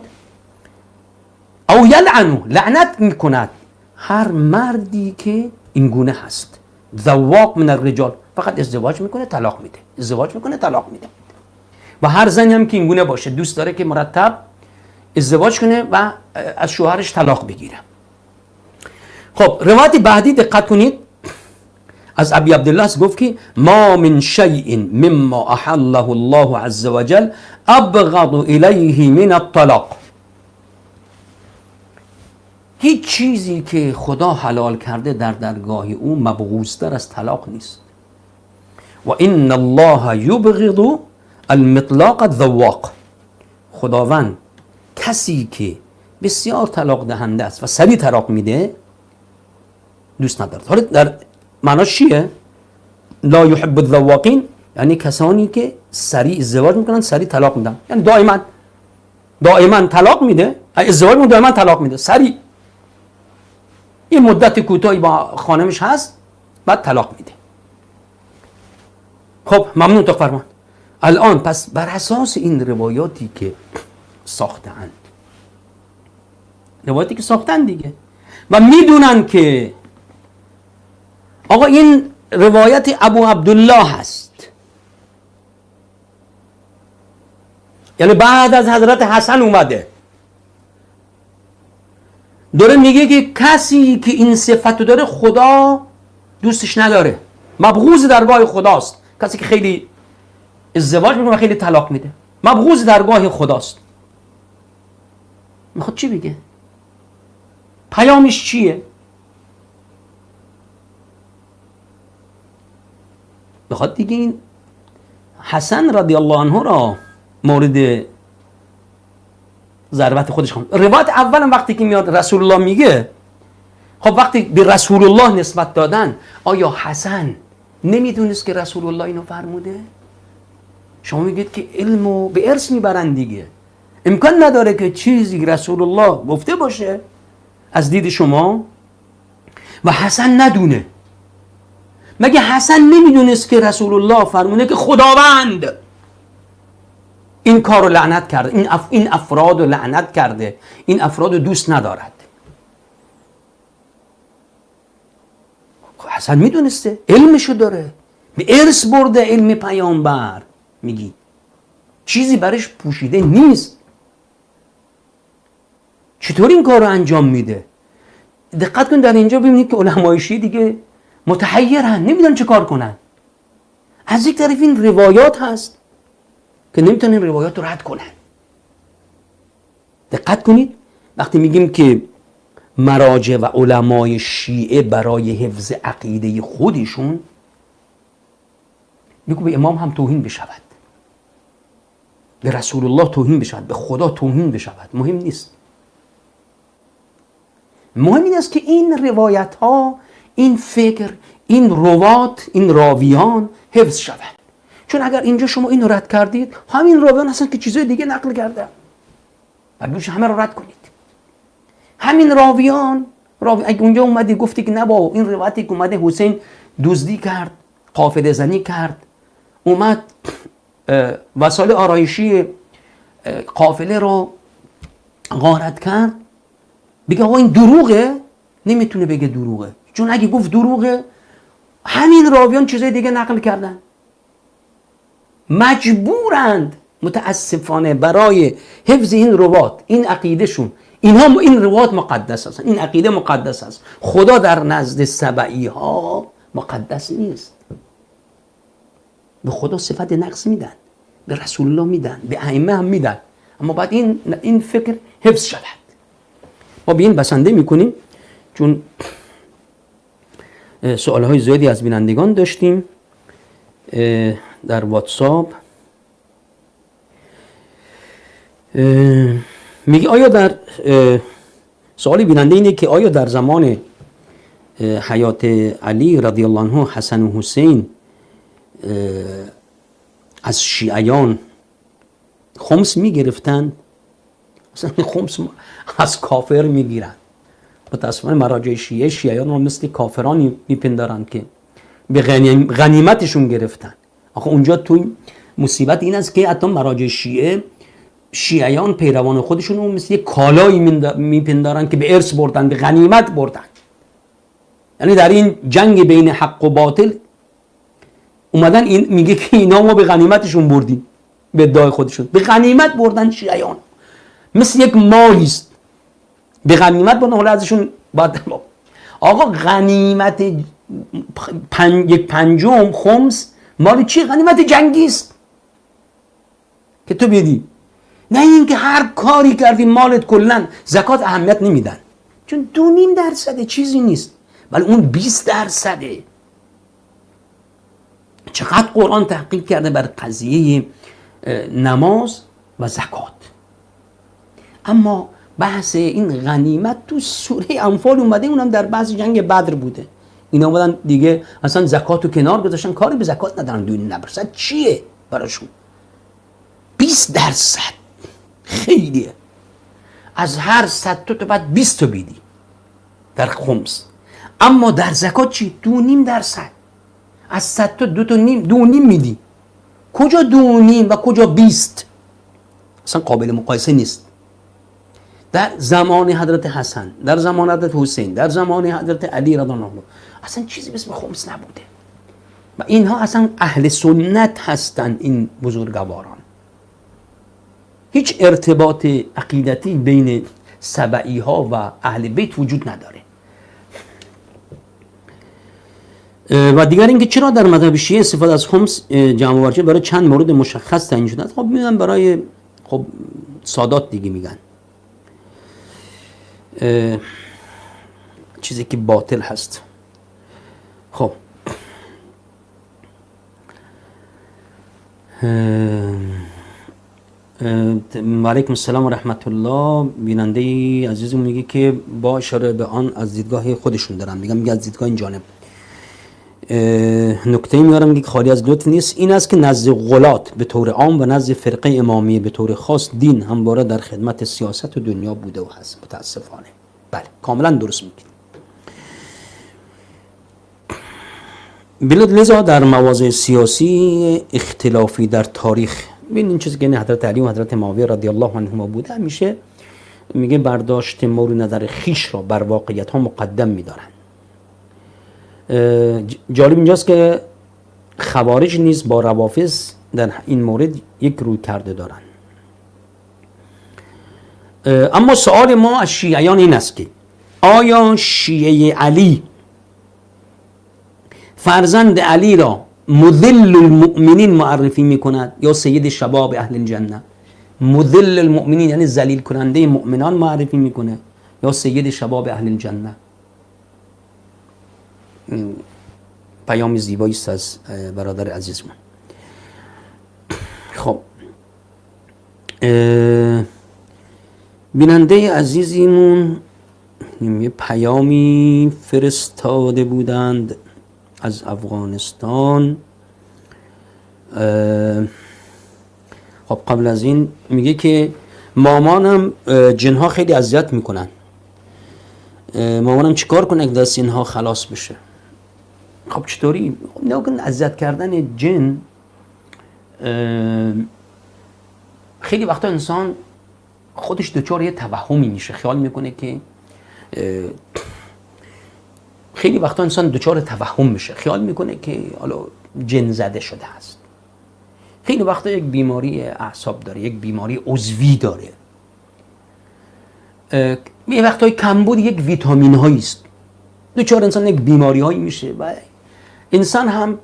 او یلعنو، لعنت میکند هر مردی که این گونه هست. ذواق من الرجال، فقط ازدواج میکنه طلاق میده، ازدواج میکنه طلاق میده. و هر زنی هم که این گونه باشه دوست داره که مرتب ازدواج کنه و از شوهرش طلاق بگیره. خب روایت بعدی دقت کنید، از ابی عبدالله گفت که ما من شیء مما احله الله عز وجل ابغض الیه من الطلاق. هیچ چیزی که خدا حلال کرده در درگاه او مبغوض‌تر از طلاق نیست. و ان الله یبغض المطلق الذواق. خداوند کسی که بسیار طلاق دهنده است و سریع طلاق میده دوست ندارد. حالا در معناش چیه؟ لا یحب الذواقین، یعنی کسانی که سریع ازدواج میکنن سریع طلاق میدن، یعنی دائما طلاق میده، ازدواج میکنه دائما طلاق میده سریع. این مدت کوتاهی با خانمش هست بعد طلاق میده. خب ممنون تا فرمان. الان پس بر اساس این روایاتی که ساختند، روایاتی که ساختند دیگه، و میدونن که آقا این روایت ابو عبدالله هست، یعنی بعد از حضرت حسن اومده، داره میگه که کسی که این صفتو داره خدا دوستش نداره، مبغوض درگاه خداست. کسی که خیلی ازدواج میکنه و خیلی طلاق میده مبغوض درگاه خداست. میخواد چی بگه؟ پیامش چیه؟ بخواد دیگه این حسن رضی الله عنه را مورد ضربت خودش خواند. روایت اولم وقتی که میاد رسول الله میگه، خب وقتی به رسول الله نسبت دادن، آیا حسن نمیدونست که رسول الله اینو فرموده؟ شما میگید که علمو به ارث میبرن دیگه، امکان نداره که چیزی رسول الله گفته باشه از دید شما و حسن ندونه. مگه حسن نمیدونست که رسول الله فرمونه که خداوند این کار رو لعنت کرده، این افراد رو لعنت کرده، این افراد رو دوست ندارد؟ حسن میدونسته، علمشو داره، به ارث برده علم پیامبر. میگی چیزی برش پوشیده نیست، چطور این کار رو انجام میده؟ دقت کن در اینجا ببینید که علمای شیعه دیگه متحیرن، نمیدونن چه کار کنن. از یک طرف این روایات هست که نمیتونن این روایات رو رد کنن. دقت کنید وقتی میگیم که مراجع و علمای شیعه برای حفظ عقیده خودشون میگو به امام هم توهین بشود، به رسول الله توهین بشود، به خدا توهین بشود، مهم نیست. مهم این است که این روایت ها، این فکر، این روات، این راویان حفظ شود. چون اگر اینجا شما اینو رد کردید، همین راویان هستن که چیزای دیگه نقل کرده، بعدش همه رو رد کنید. همین راویان اگه اونجا اومدی گفتی که نه با این روایتی که اومده حسین دزدی کرد، قافله زنی کرد، اومد وسایل آرایشی قافله رو غارت کرد، بگه آقا این دروغه، نمیتونه بگه دروغه، چون اگه گفت دروغه، همین راویان چیزای دیگه نقل کردن، مجبورند متاسفانه برای حفظ این روات، این عقیدهشون، اینها این روات مقدس هستن، این عقیده مقدس است. خدا در نزد سبعی ها مقدس نیست. به خدا صفت نقص میدن، به رسول الله میدن، به ائمه هم میدن، اما بعد این فکر حفظ شود. ما به این بسنده میکنیم چون سوالهای زیادی از بینندگان داشتیم در واتساپ. میگه آیا در سوال بیننده اینه که آیا در زمان حیات علی رضی الله عنه حسن و حسین از شیعیان خمس میگرفتن؟ مثلا خمس از کافر میگیرن. متاسفانه مراجع شیعیان رو مثل کافرانی میپندارن که به غنیمتشون گرفتن. آخه اونجا توی مصیبت این است که حتی مراجع شیعیان پیروان خودشون رو مثل یک کالایی میپندارن که به ارث بردن، به غنیمت بردن. یعنی در این جنگ بین حق و باطل اومدن این میگه که اینا ما به غنیمتشون بردیم، به ادعای خودشون به غنیمت بردن. شیعیان مثل یک مالی است، به غنیمت بردن. حالا ازشون بعد آقا غنیمت یک پنجم خمس مال چی؟ غنیمت جنگی است که تو بدی. نه اینکه هر کاری کردی مالت کلا. زکات اهمیت نمیدن چون 2.5% چیزی نیست، ولی اون 20%. چقدر قرآن تحقیق کرده بر قضیه نماز و زکات. اما بحث این غنیمت تو سوره انفال اومده، اونم در بحث جنگ بدر بوده. اینا اومدن دیگه اصلا زکاتو کنار گذاشتن، کاری به زکات ندارن. 2.5% چیه براشون؟ 20% خیلیه. از هر 100 تا باید 20 تا بیدی در خمس. اما در زکات چی؟ 2.5%. از 100 تا 2.5 میدی. کجا 2.5 و کجا 20؟ اصلا قابل مقایسه نیست. در زمان حضرت حسن، در زمان حضرت حسین، در زمان حضرت علی رضی الله عنه اصلا چیزی به اسم خمس نبوده. و اینها اصلا اهل سنت هستند. این بزرگواران هیچ ارتباط عقیدتی بین سبعی ها و اهل بیت وجود نداره. و دیگر اینکه چرا در مذهب شیعه استفاده از خمس جمع آوری برای چند مورد مشخص تعیین شده است. خب میگن برای سادات دیگه میگن چیزی که باطل هست. خب علیکم السلام و رحمت الله. بیننده عزیزم میگه که با اشاره به آن از دیدگاه خودشون دارم میگه از دیدگاه این جانب نکته میارم میگه خالی از لطف نیست. این است که نزد غلات به طور عام و نزد فرقه امامیه به طور خاص دین همواره در خدمت سیاست و دنیا بوده و هست. متاسفانه بله، کاملا درست میگید. بلد لذا در مواضع سیاسی اختلافی در تاریخ ببین این چیزی که حضرت علی و حضرت معاویه رضی الله عنهما بوده، همیشه میگه برداشت مورد نظر خیش را بر واقعیت ها مقدم میدارن. جالب اینجاست که خوارج نیز با روافض در این مورد یک روی کرده دارن. اما سوال ما از شیعیان این است که آیا شیعه علی فرزند علی را مذل المؤمنین معرفی میکند یا سید شباب اهل الجنه؟ مذل المؤمنین یعنی ذلیل کننده مؤمنان معرفی میکنه یا سید شباب اهل الجنه؟ پیام زیبایی است از برادر عزیزمون. خب بیننده عزیزمون یه پیامی فرستاده بودند از افغانستان. خب قبل از این میگه که مامانم جنها خیلی اذیت میکنن، مامانم چیکار کنه که دست اینها خلاص بشه؟ خب چطوری؟ خب نگن اذیت کردن جن خیلی وقتا انسان خودش دچار یه توهمی میشه، خیال میکنه که خیلی وقتا انسان دچار توهم میشه، خیال میکنه که حالا جن زده شده است. خیلی وقتا یک بیماری اعصاب داره، یک بیماری عضوی داره، یه وقتای کمبود یک ویتامین هایی است، دچار انسان یک بیماری هایی میشه و انسان هم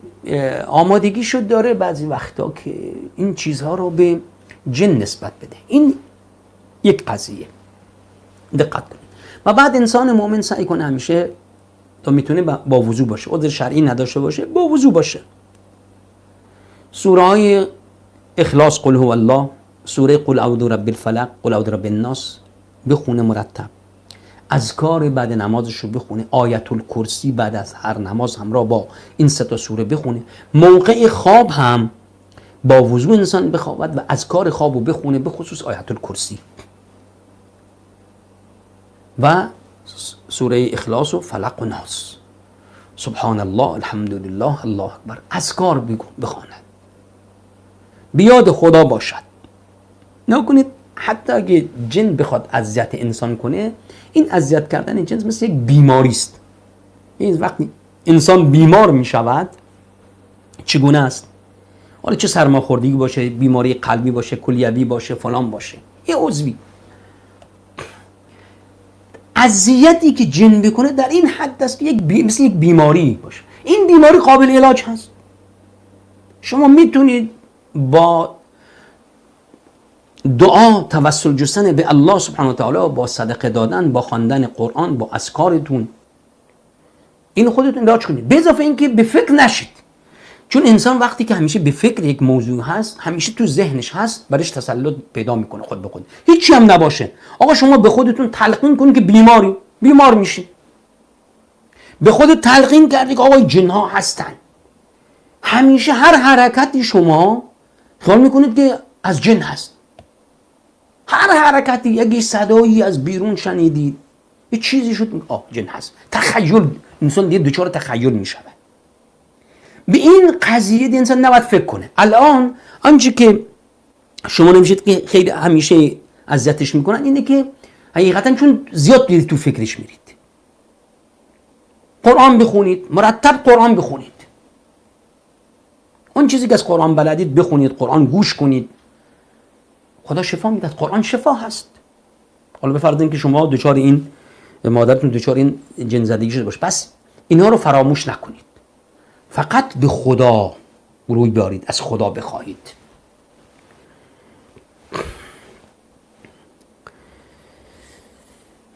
آمادگیشو داره بعضی وقتا که این چیزها رو به جن نسبت بده. این یک قضیه، دقت کنید. و بعد انسان مؤمن سعی کنه همیشه تا میتونه با وضو باشه، عذر شرعی نداشته باشه، با وضو باشه. سوره های اخلاص، قل هو الله، سوره قل اعوذ برب الفلق، قل اعوذ برب الناس بخونه مرتب. اذکار بعد نمازش رو بخونه. آیت الکرسی بعد از هر نماز همراه با این 3 سوره بخونه. موقع خواب هم با وضو انسان بخوابد و اذکار خواب رو بخونه، به خصوص آیت الکرسی و سوره اخلاص و فلق و ناس، سبحان الله، الحمدلله، الله اکبر. اذکار بخواند، بیاد خدا باشد. نکنید حتی اگه جن بخواد اذیت انسان کنه، این اذیت کردن جن مثل یک بیماری است. این وقتی انسان بیمار می شود چگونه است؟ حالا چه سرماخوردگی باشه، بیماری قلبی باشه، کلیوی باشه، فلان باشه، یه عضوی، اذیتی که جن بکنه در این حد است که مثل یک بیماری باشه. این بیماری قابل علاج هست. شما میتونید با دعا، توسل جستن به الله سبحانه و تعالی، با صدقه دادن، با خواندن قرآن، با اذکارتون، این خودتون علاج کنید. به اضافه اینکه به فکر نشید، چون انسان وقتی که همیشه به فکر یک موضوع هست، همیشه تو ذهنش هست، برش تسلط پیدا میکنه خود به خود. هیچی هم نباشه، آقا شما به خودتون تلقین کنید که بیمار میشید. به خودت تلقین کردی که آقا جن ها هستن. همیشه هر حرکتی شما خیال میکنید که از جن هست. هر حرکتی، یکی صدایی از بیرون شنیدید، یه چیزی شد، جن هست. تخیل، انسان دیگه دچار تخیل میشه. به این قضیه انسان نباید فکر کنه. الان آنچه که شما نمیشید که خیلی همیشه اذیتش میکنن اینه که حقیقتا چون زیاد دیدید تو فکرش میرید. قرآن بخونید، مرتب قرآن بخونید. اون چیزی که از قرآن بلدید بخونید، قرآن گوش کنید. خدا شفا میدهد، قرآن شفا هست. حالا بفرضین که شما دچار این، مادرتون دچار این جن زدگی شده باشه، پس اینا رو فراموش نکنید. فقط به خدا روی بیارید، از خدا بخواهید.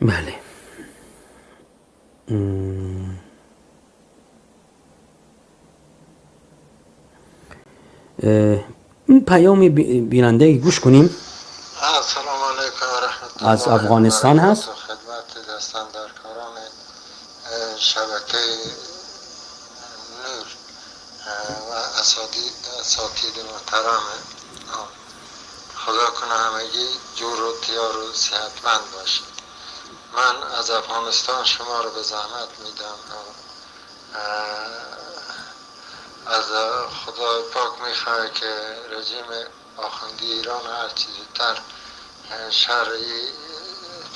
بله. این پیام بیننده گوش کنیم. السلام علیکم و رحمت الله. از افغانستان هست. خدمت دستاندرکاران شبکه نور و اساتید محترم، خدا کنه همگی جور و تیار و صحتمند باشید. من از افغانستان شما رو به زحمت میدم. از خدای پاک میخواه که رژیم آخوندی ایران هر چیز زودتر شرعی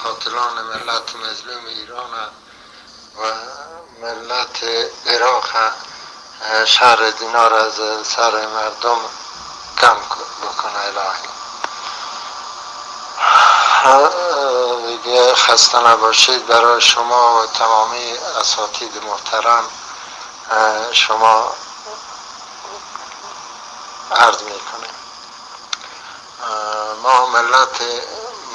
قاتلان ملت مظلوم ایران و ملت عراق شر دینار از سر مردم کم بکنه الهی. دیگه خسته نباشید. برای شما و تمامی اساتید محترم شما عرض میکنیم. ما ملت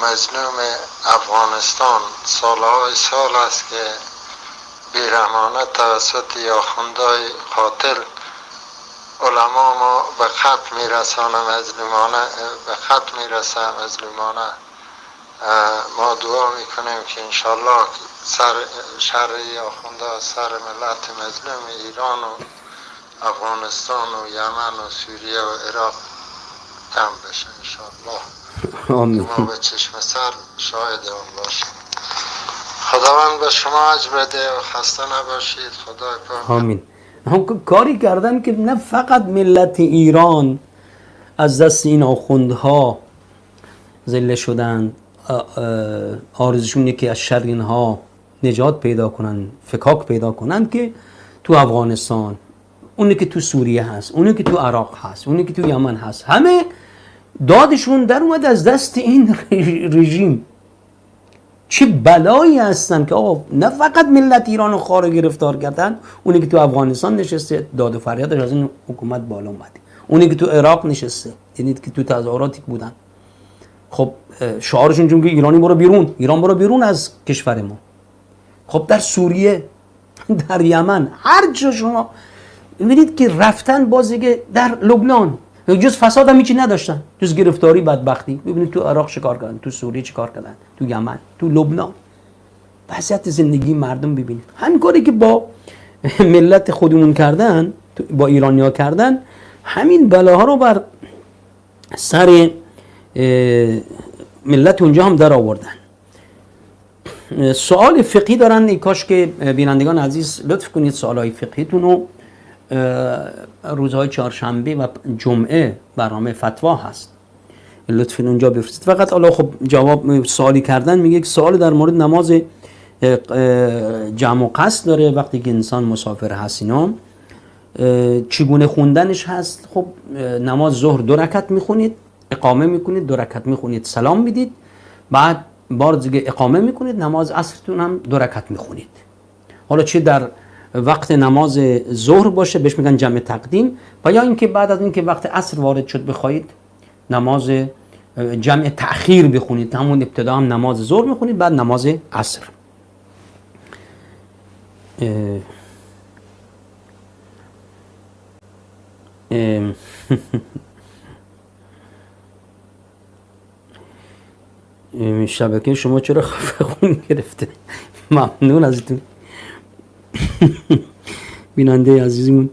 مظلوم افغانستان سالهای سال است که بیرحمانه توسط آخوندهای قاتل علما ما به خط میرسانه، مظلومانه. ما دعا میکنیم که انشالله سر شر آخونده سر ملت مظلوم ایران و افغانستان و یمن و سوریه و عراق کم بشه انشالله. آمین. ما به چشم سر شاهد آن باشیم. خداوند به شما اجر بده و خسته نباشید. خدای پاک. آمین. هم کاری کردن که نه فقط ملت ایران از دست این آخوندها ذله شدن، آرزوشون اینه که از شر اینها نجات پیدا کنن، فکاک پیدا کنن که تو افغانستان، اونی که تو سوریه هست، اونی که تو عراق هست، اونی که تو یمن هست، همه دادشون در اومد از دست این رژیم. چه بلایی هستن که آقا نه فقط ملت ایران و خار گرفتار کردن، اونی که تو افغانستان نشسته داد و فریادش از این حکومت بالا اومده، اونی که تو عراق نشسته دیدید که تو تظاهراتی بودن، خب شعارشون چون که ایرانی برو بیرون، ایران برو بیرون از کشور ما. خب در سوریه، در یمن، هر جا شما می‌بینید که رفتن بازی که در لبنان جز فساد هم هیچی نداشتن، جز گرفتاری بدبختی. ببینید تو عراق چیکار کردن، تو سوریه چیکار کردن، تو یمن، تو لبنان. وضعیت زندگی مردم ببینید. همین کاری که با ملت خودمون کردن، با ایرانی‌ها کردن، همین بلاها رو بر سر ملت اونجا هم در آوردن. سوال فقهی دارن، کاش که بینندگان عزیز لطف کنید سوالای فقهیتون رو روزهای چهارشنبه و جمعه برنامه فتوا هست، لطفاً اونجا بفرستید. فقط حالا خب جواب سوالی کردن، میگه سوال در مورد نماز جمع و قصر داره وقتی که انسان مسافر هست، اینا چگونه خوندنش هست؟ خب نماز ظهر 2 رکعت میخونید، اقامه میکنید، 2 رکعت میخونید، سلام میدید، بعد بار دیگه اقامه میکنید، نماز عصرتون هم 2 رکعت میخونید. حالا چه در وقت نماز ظهر باشه بهش میگن جمع تقدیم، و یا اینکه بعد از اینکه وقت عصر وارد شد بخواید نماز جمع تأخیر بخونید، همون ابتدا هم نماز ظهر میخونید بعد نماز عصر. شبکه شما چرا خفه خون گرفته؟ ممنون ازتون بیننده عزیزمون.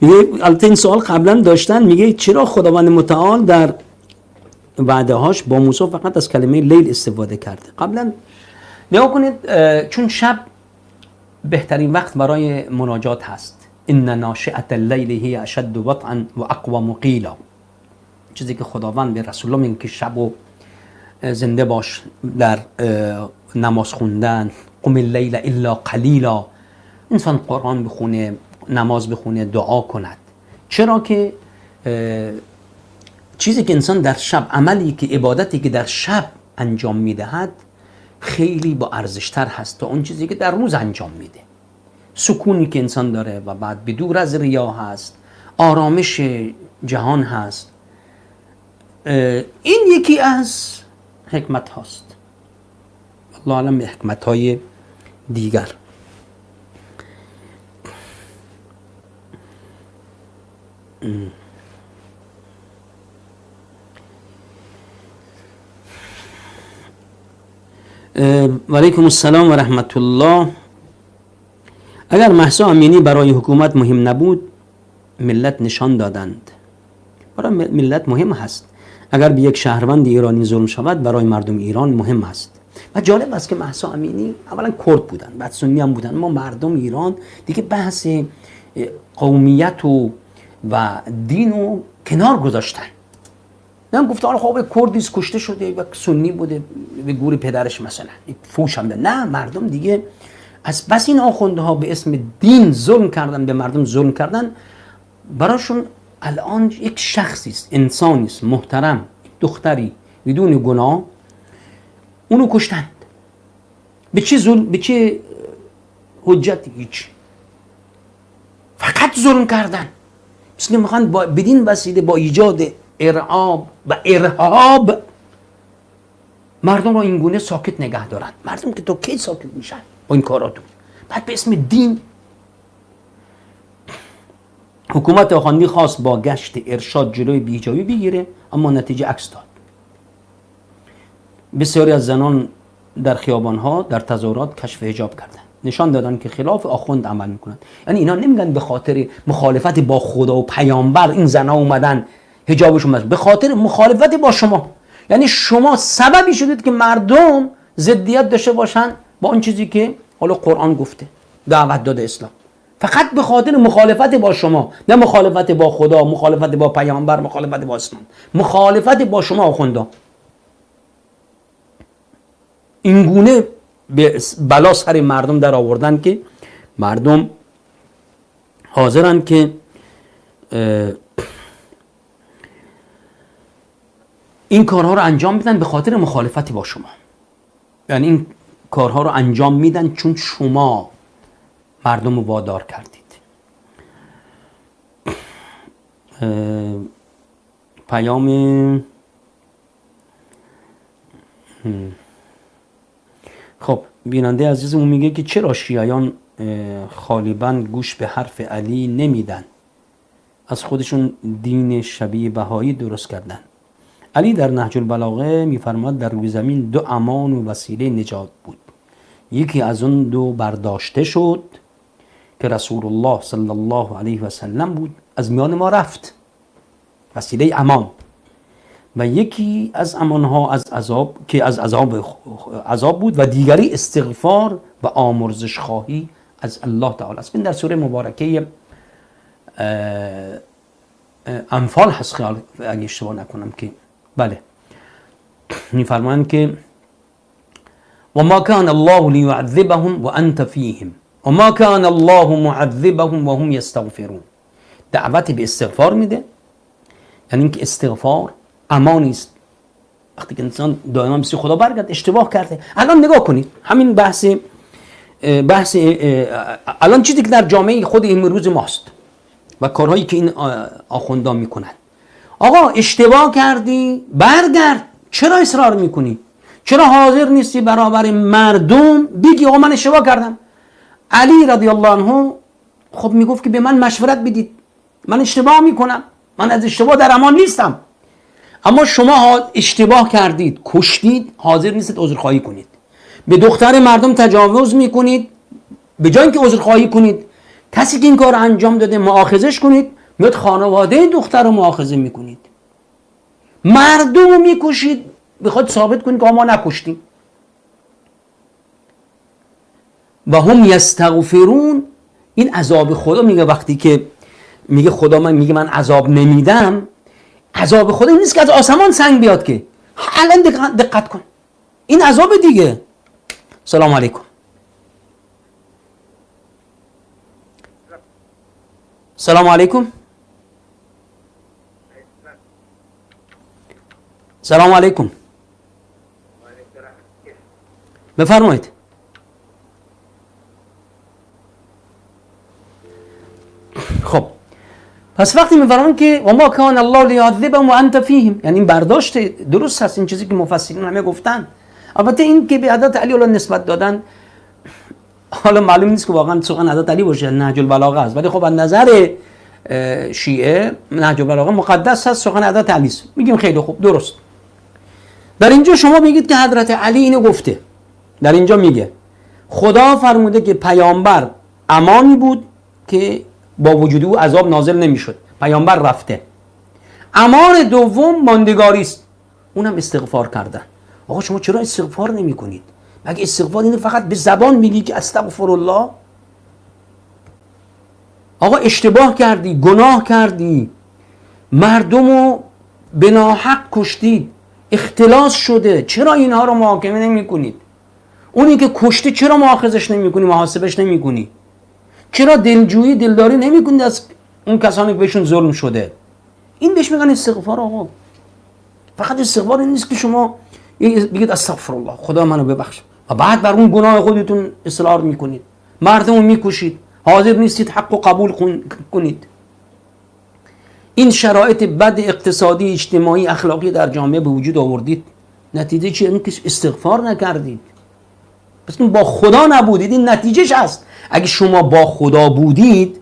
میگه البته این سوال قبلا داشتن، میگه چرا خداوند متعال در وعده هاش با موسی فقط از کلمه لیل استفاده کرده؟ قبلا نگاه کنید، چون شب بهترین وقت برای مناجات هست. ان ناشئة اللیل هی اشد وطئا و اقوم قیلا، چیزی که خداوند به رسول الله میگه که شب و زنده باش در نماز خوندن، قم اللیل الا قلیلا، انسان قرآن بخونه، نماز بخونه، دعا کند. چرا که چیزی که انسان در شب، عملی که عبادتی که در شب انجام میدهد خیلی با ارزشتر هست تا اون چیزی که در روز انجام میده. سکونی که انسان داره و بعد بدور از ریا هست، آرامش جهان هست. این یکی از حکمت هاست، الله علم به حکمت های دیگر. و علیکم السلام و رحمت الله. اگر مهسا امینی برای حکومت مهم نبود ملت نشان دادند. برای ملت مهم هست. اگر به یک شهروند ایرانی ظلم شود برای مردم ایران مهم است. و جالب است که مهسا امینی اولا کرد بودن، بعد سنی هم بودن. ما مردم ایران دیگه بحث قومیت و دین رو کنار گذاشتن. نه گفته حالا خب کردیست کشته شده و سنی بوده به گور پدرش مثلا فوش هم ده. نه، مردم دیگه از بس این آخونده ها به اسم دین ظلم کردن، به مردم ظلم کردن، براشون الان یک شخصی است، انسانی است محترم، دختری بدون گناه، اونو کشتند. به چه ظلم، به چه حجتی؟ هیچ، فقط ظلم کردن. مثل میخوان بدین وسیله با ایجاد ارعاب و ارهاب مردم رو این گونه ساکت نگه دارن. مردم که تو کی ساکت میشن با این کاراتون؟ بعد به اسم دین. حکومت آخوندی خواست با گشت ارشاد جلوی بی‌حجابی بگیره، اما نتیجه عکس داد. بسیاری از زنان در خیابان‌ها در تظاهرات کشف حجاب کردن، نشان دادن که خلاف آخوند عمل میکنن. یعنی اینا نمیگن به خاطر مخالفت با خدا و پیامبر این زنا اومدن حجابشون بس، به خاطر مخالفت با شما. یعنی شما سببی شدید که مردم ضدیت داشته باشن با اون چیزی که حالا قرآن گفته، دعوت داده اسلام. فقط به خاطر مخالفت با شما، نه مخالفت با خدا، مخالفت با پیامبر، مخالفت با اسلام، مخالفت با شما آخوندا. این گونه بلا سر مردم در آوردن که مردم حاضرن که این کارها رو انجام بدن به خاطر مخالفتی با شما. یعنی این کارها رو انجام میدن چون شما مردم رو وادار کردید. پیام خب بیننده عزیزمون میگه که چرا شیعیان غالباً گوش به حرف علی نمیدن؟ از خودشون دین شبیه بهایی درست کردن. علی در نهج البلاغه میفرماد در روی زمین دو امان و وسیله نجات بود. یکی از اون دو برداشته شد که رسول الله صلی الله علیه و سلم بود، از میان ما رفت، وسیله امان. و یکی از امانها از عذاب که از عذاب بود و دیگری استغفار و آمرزش خواهی از الله تعالی است. این در سوره مبارکه انفال هست خیال اگه اشتباه نکنم که بله، میفرمایند که و ما کان الله لیعذبهم و انت فیهم و ما کان الله معذبهم و هم یستغفرون. دعوت به استغفار میده، یعنی اینکه استغفار امانی است. وقتی که انسان دائما به خدا برگرده اشتباه کرده. الان نگاه کنید همین بحث الان چیزی که در جامعه خود امروز ماست و کارهایی که این آخوندان میکنن. آقا اشتباه کردی برگرد، چرا اصرار میکنی؟ چرا حاضر نیستی برابر مردم بگی آقا من اشتباه کردم؟ علی رضی الله عنه خب میگفت که به من مشورت بدید، من اشتباه میکنم، من از اشتباه در امان نیستم. اما شما اشتباه کردید، کشتید، حاضر نیستید عذرخواهی کنید، به دختر مردم تجاوز میکنید، به جای اینکه عذرخواهی کنید کسی که این کار انجام داده مؤاخذش کنید، میاد خانواده دختر رو مؤاخذه میکنید، مردم رو میکشید، بخواد ثابت کنید که ما نکشتیم. و هم یستغفرون. این عذاب خدا میگه وقتی که میگه خدا من عذاب نمیدم، عذاب خدا این نیست که از آسمان سنگ بیاد که. الان دقت کن، این عذاب دیگه. سلام علیکم. سلام علیکم. سلام علیکم. بفرمایید. خب پس وقتی میفرمان که و ما کان الله لیعذبهم و انت فیهم، یعنی این برداشت درست هست، این چیزی که مفسرین همه گفتن. البته این که به حضرت علی نسبت دادن حالا معلوم نیست که واقعا سخن حضرت علی باشه، نهج البلاغه است، ولی خب از نظر شیعه نهج البلاغه مقدس هست، سخن حضرت علی است. میگیم خیلی خوب درست. در اینجا شما میگید که حضرت علی اینو گفته. در اینجا میگه خدا فرموده که پیامبر امانی بود که با وجود او عذاب نازل نمیشد، پیامبر رفته. امان دوم ماندگاری است، اونم استغفار کردن. آقا شما چرا استغفار نمی کنید؟ مگه استغفار اینو فقط به زبان میگی که استغفر الله؟ آقا اشتباه کردی، گناه کردی، مردمو به ناحق کشتید، اختلاس شده، چرا اینها رو محاکمه نمی کنید؟ اونی که کشته چرا مؤاخذش نمی کنی، محاسبش نمی کنی؟ چرا دلجویی دلداری نمی کنید از اون کسانی که بهشون ظلم شده؟ این بهش میگن استغفار. آقا فقط استغفار این نیست که شما بگید استغفر الله خدا منو ببخش و بعد بر اون گناه خودتون اصرار میکنید، مردمو میکشید، حاضر نیستید حق و قبول کنید. این شرایط بد اقتصادی، اجتماعی، اخلاقی در جامعه به وجود آوردید، نتیجه چیه؟ اینکه استغفار نکردید. پس این با خدا نبودید، این نتیجهش هست. اگه شما با خدا بودید،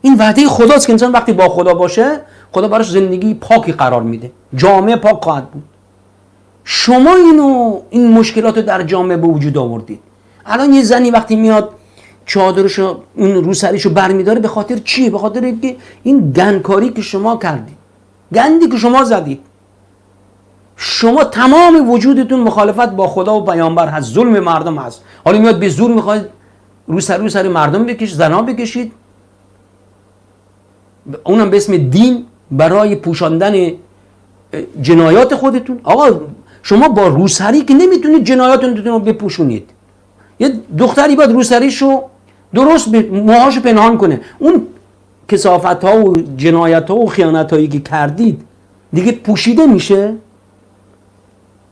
این وعده خداست که انسان وقتی با خدا باشه خدا براش زندگی پاکی قرار میده، جامعه پاک خواهد بود. شما این مشکلات رو در جامعه به وجود آوردید. الان یه زنی وقتی میاد چادرشو اون روسریشو برمیداره، به خاطر چیه؟ به خاطر اینکه این گندکاری که شما کردید، گندی که شما زدید. شما تمام وجودتون مخالفت با خدا و پیامبر هست، ظلم مردم هست. حالا میاد به زور میخواد روسری مردم بکشید، زنا بکشید، اونم به اسم دین، برای پوشاندن جنایات خودتون. آقا شما با روسری که نمیتونید جنایاتتون رو بپوشونید. یه دختری باید روسریشو درست موهاشو پنهان کنه. اون کثافت ها و جنایت ها و خیانت هایی که کردید دیگه پوشیده میشه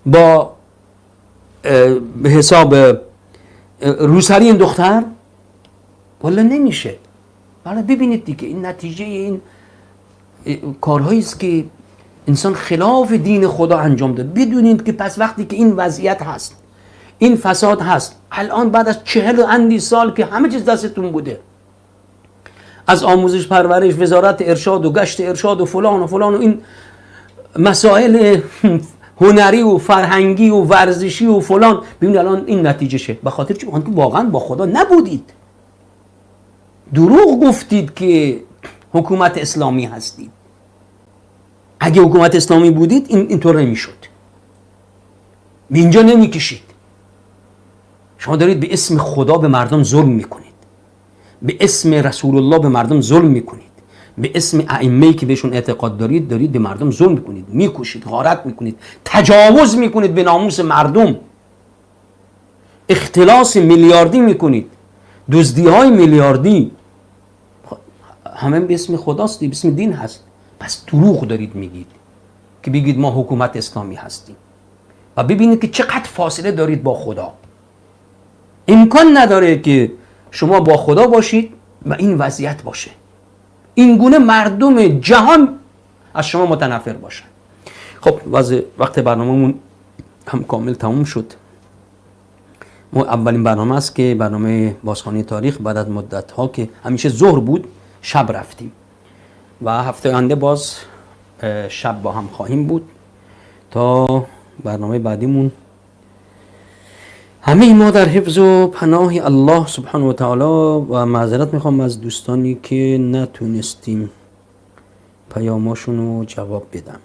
با به حساب روسری این دختر؟ والا نمیشه. حالا ببینید دیگه این نتیجه این کارهایی است که انسان خلاف دین خدا انجام داد. بدونید که پس وقتی که این وضعیت هست، این فساد هست، الان بعد از 40 اندی سال که همه چیز دستتون بوده، از آموزش پرورش، وزارت ارشاد و گشت ارشاد و فلان و فلان و این مسائل هنری و فرهنگی و ورزشی و فلان، ببینید الان این نتیجه شه. به خاطر چی؟ که واقعا با خدا نبودید، دروغ گفتید که حکومت اسلامی هستید. اگه حکومت اسلامی بودید اینطور نمیشد، به اینجا نمیکشید. شما دارید به اسم خدا به مردم ظلم میکنید، به اسم رسول الله به مردم ظلم میکنید، به اسم ائمه‌ای که بهشون اعتقاد دارید به مردم ظلم میکنید، میکشید، غارت میکنید، تجاوز میکنید به ناموس مردم، اختلاس میلیاردی میکنید، دزدی‌های میلیاردی، همه به اسم خداست، به اسم دین هست. پس دروغ دارید میگید که بگید ما حکومت اسلامی هستیم و ببینید که چقدر فاصله دارید با خدا. امکان نداره که شما با خدا باشید و این وضعیت باشه، این گونه مردم جهان از شما متنفر باشن. خب وقت برنامه‌مون هم کامل تموم شد. ما اولین برنامه است که برنامه بازخوانی تاریخ بعد از مدت ها که همیشه ظهر بود شب رفتیم و هفته آینده باز شب با هم خواهیم بود تا برنامه بعدیمون. همه ما در حفظ و پناه الله سبحانه و تعالی و معذرت میخوام از دوستانی که نتونستیم پیاماشون رو جواب بدم.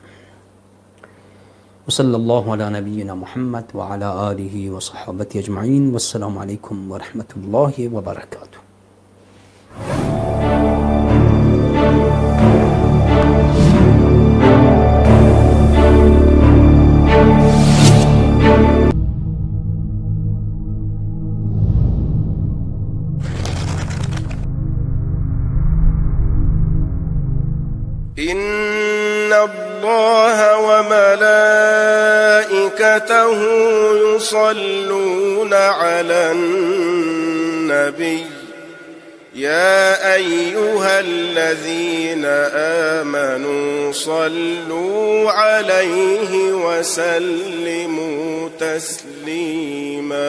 و صلی الله علی نبینا محمد و علی آله و صحابته اجمعین و السلام علیکم و رحمت الله و برکاته. إن الله وملائكته يصلون على النبي يا أيها الذين آمنوا صلوا عليه وسلموا تسليما